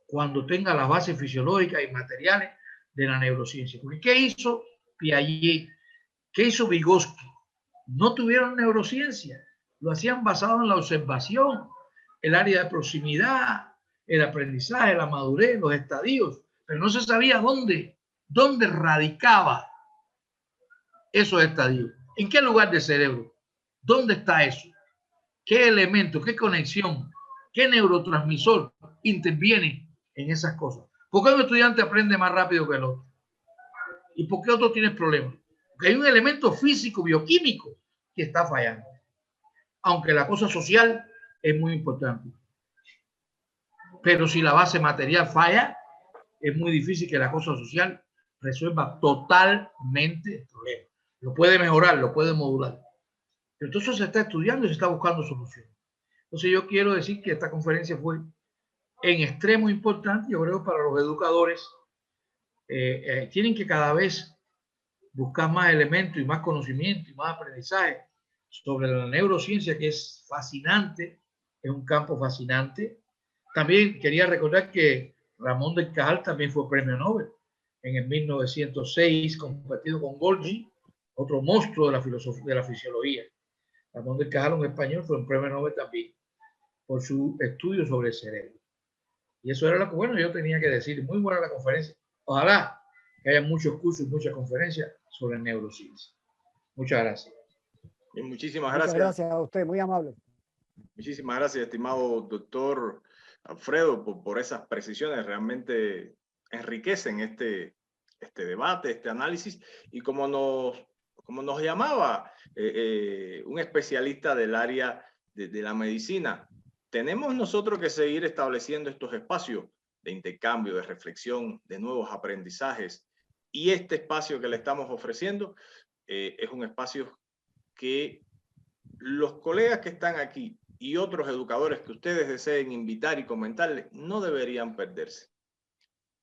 cuando tenga las bases fisiológicas y materiales de la neurociencia. Porque ¿qué hizo Piaget? ¿Qué hizo Vygotsky? No tuvieron neurociencia, lo hacían basado en la observación, el área de proximidad, el aprendizaje, la madurez, los estadios, pero no se sabía dónde radicaba esos estadios. ¿En qué lugar del cerebro? ¿Dónde está eso? ¿Qué elemento, qué conexión, qué neurotransmisor interviene en esas cosas? ¿Por qué un estudiante aprende más rápido que el otro? ¿Y por qué otro tiene problemas? Porque hay un elemento físico, bioquímico, que está fallando. Aunque la cosa social es muy importante. Pero si la base material falla, es muy difícil que la cosa social resuelva totalmente el problema. Lo puede mejorar, lo puede modular. Pero entonces se está estudiando y se está buscando soluciones. Entonces yo quiero decir que esta conferencia fue en extremo importante, yo creo, para los educadores. Tienen que cada vez buscar más elementos y más conocimiento y más aprendizaje sobre la neurociencia, que es fascinante, es un campo fascinante. También quería recordar que Ramón del Cajal también fue premio Nobel en el 1906, compartido con Golgi, otro monstruo de la filosofía, de la fisiología. Ramón del Cajal, un español, fue un premio Nobel también por su estudio sobre el cerebro. Y eso era lo que, bueno, yo tenía que decir. Muy buena la conferencia. Ojalá que haya muchos cursos y muchas conferencias sobre neurociencia. Muchas gracias.
Y muchísimas gracias.
Muchas gracias a usted, muy amable.
Muchísimas gracias, estimado doctor Alfredo, por esas precisiones. Realmente enriquecen este debate, este análisis. Y como nos llamaba un especialista del área de la medicina, tenemos nosotros que seguir estableciendo estos espacios de intercambio, de reflexión, de nuevos aprendizajes. Y este espacio que le estamos ofreciendo es un espacio que los colegas que están aquí y otros educadores que ustedes deseen invitar y comentarles no deberían perderse.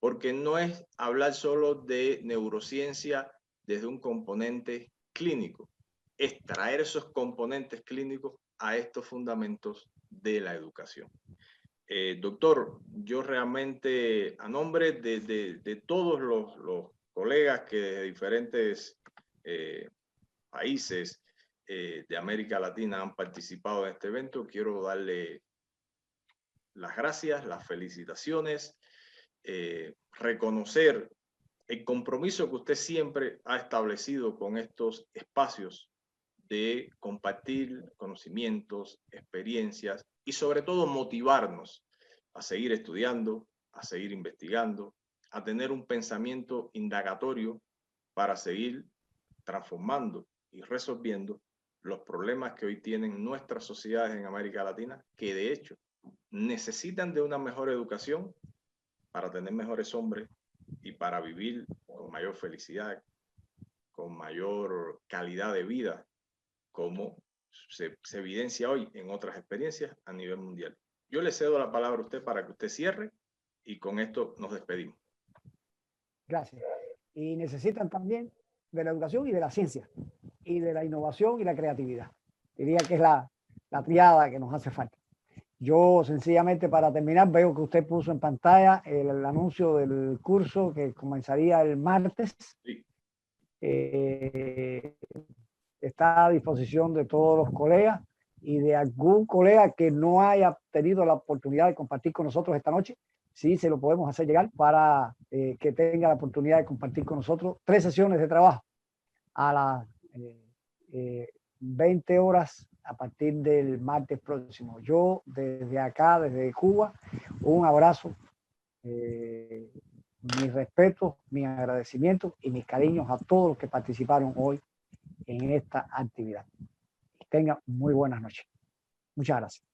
Porque no es hablar solo de neurociencia desde un componente clínico, es traer esos componentes clínicos a estos fundamentos de la educación. Doctor, yo realmente, a nombre de todos los colegas que de diferentes países de América Latina han participado en este evento, quiero darle las gracias, las felicitaciones, reconocer el compromiso que usted siempre ha establecido con estos espacios de compartir conocimientos, experiencias y sobre todo motivarnos a seguir estudiando, a seguir investigando, a tener un pensamiento indagatorio para seguir transformando y resolviendo los problemas que hoy tienen nuestras sociedades en América Latina, que de hecho necesitan de una mejor educación para tener mejores hombres y para vivir con mayor felicidad, con mayor calidad de vida, como se evidencia hoy en otras experiencias a nivel mundial. Yo le cedo la palabra a usted para que usted cierre y con esto nos despedimos.
Gracias. Y necesitan también de la educación y de la ciencia, y de la innovación y la creatividad. Diría que es la triada que nos hace falta. Yo sencillamente, para terminar, veo que usted puso en pantalla el anuncio del curso que comenzaría el martes.
Sí.
Está a disposición de todos los colegas y de algún colega que no haya tenido la oportunidad de compartir con nosotros esta noche. Sí, se lo podemos hacer llegar para que tenga la oportunidad de compartir con nosotros 3 sesiones de trabajo a las 20 horas a partir del martes próximo. Yo desde acá, desde Cuba, un abrazo, mis respetos, mis agradecimientos y mis cariños a todos los que participaron hoy en esta actividad. Que tengan muy buenas noches. Muchas gracias.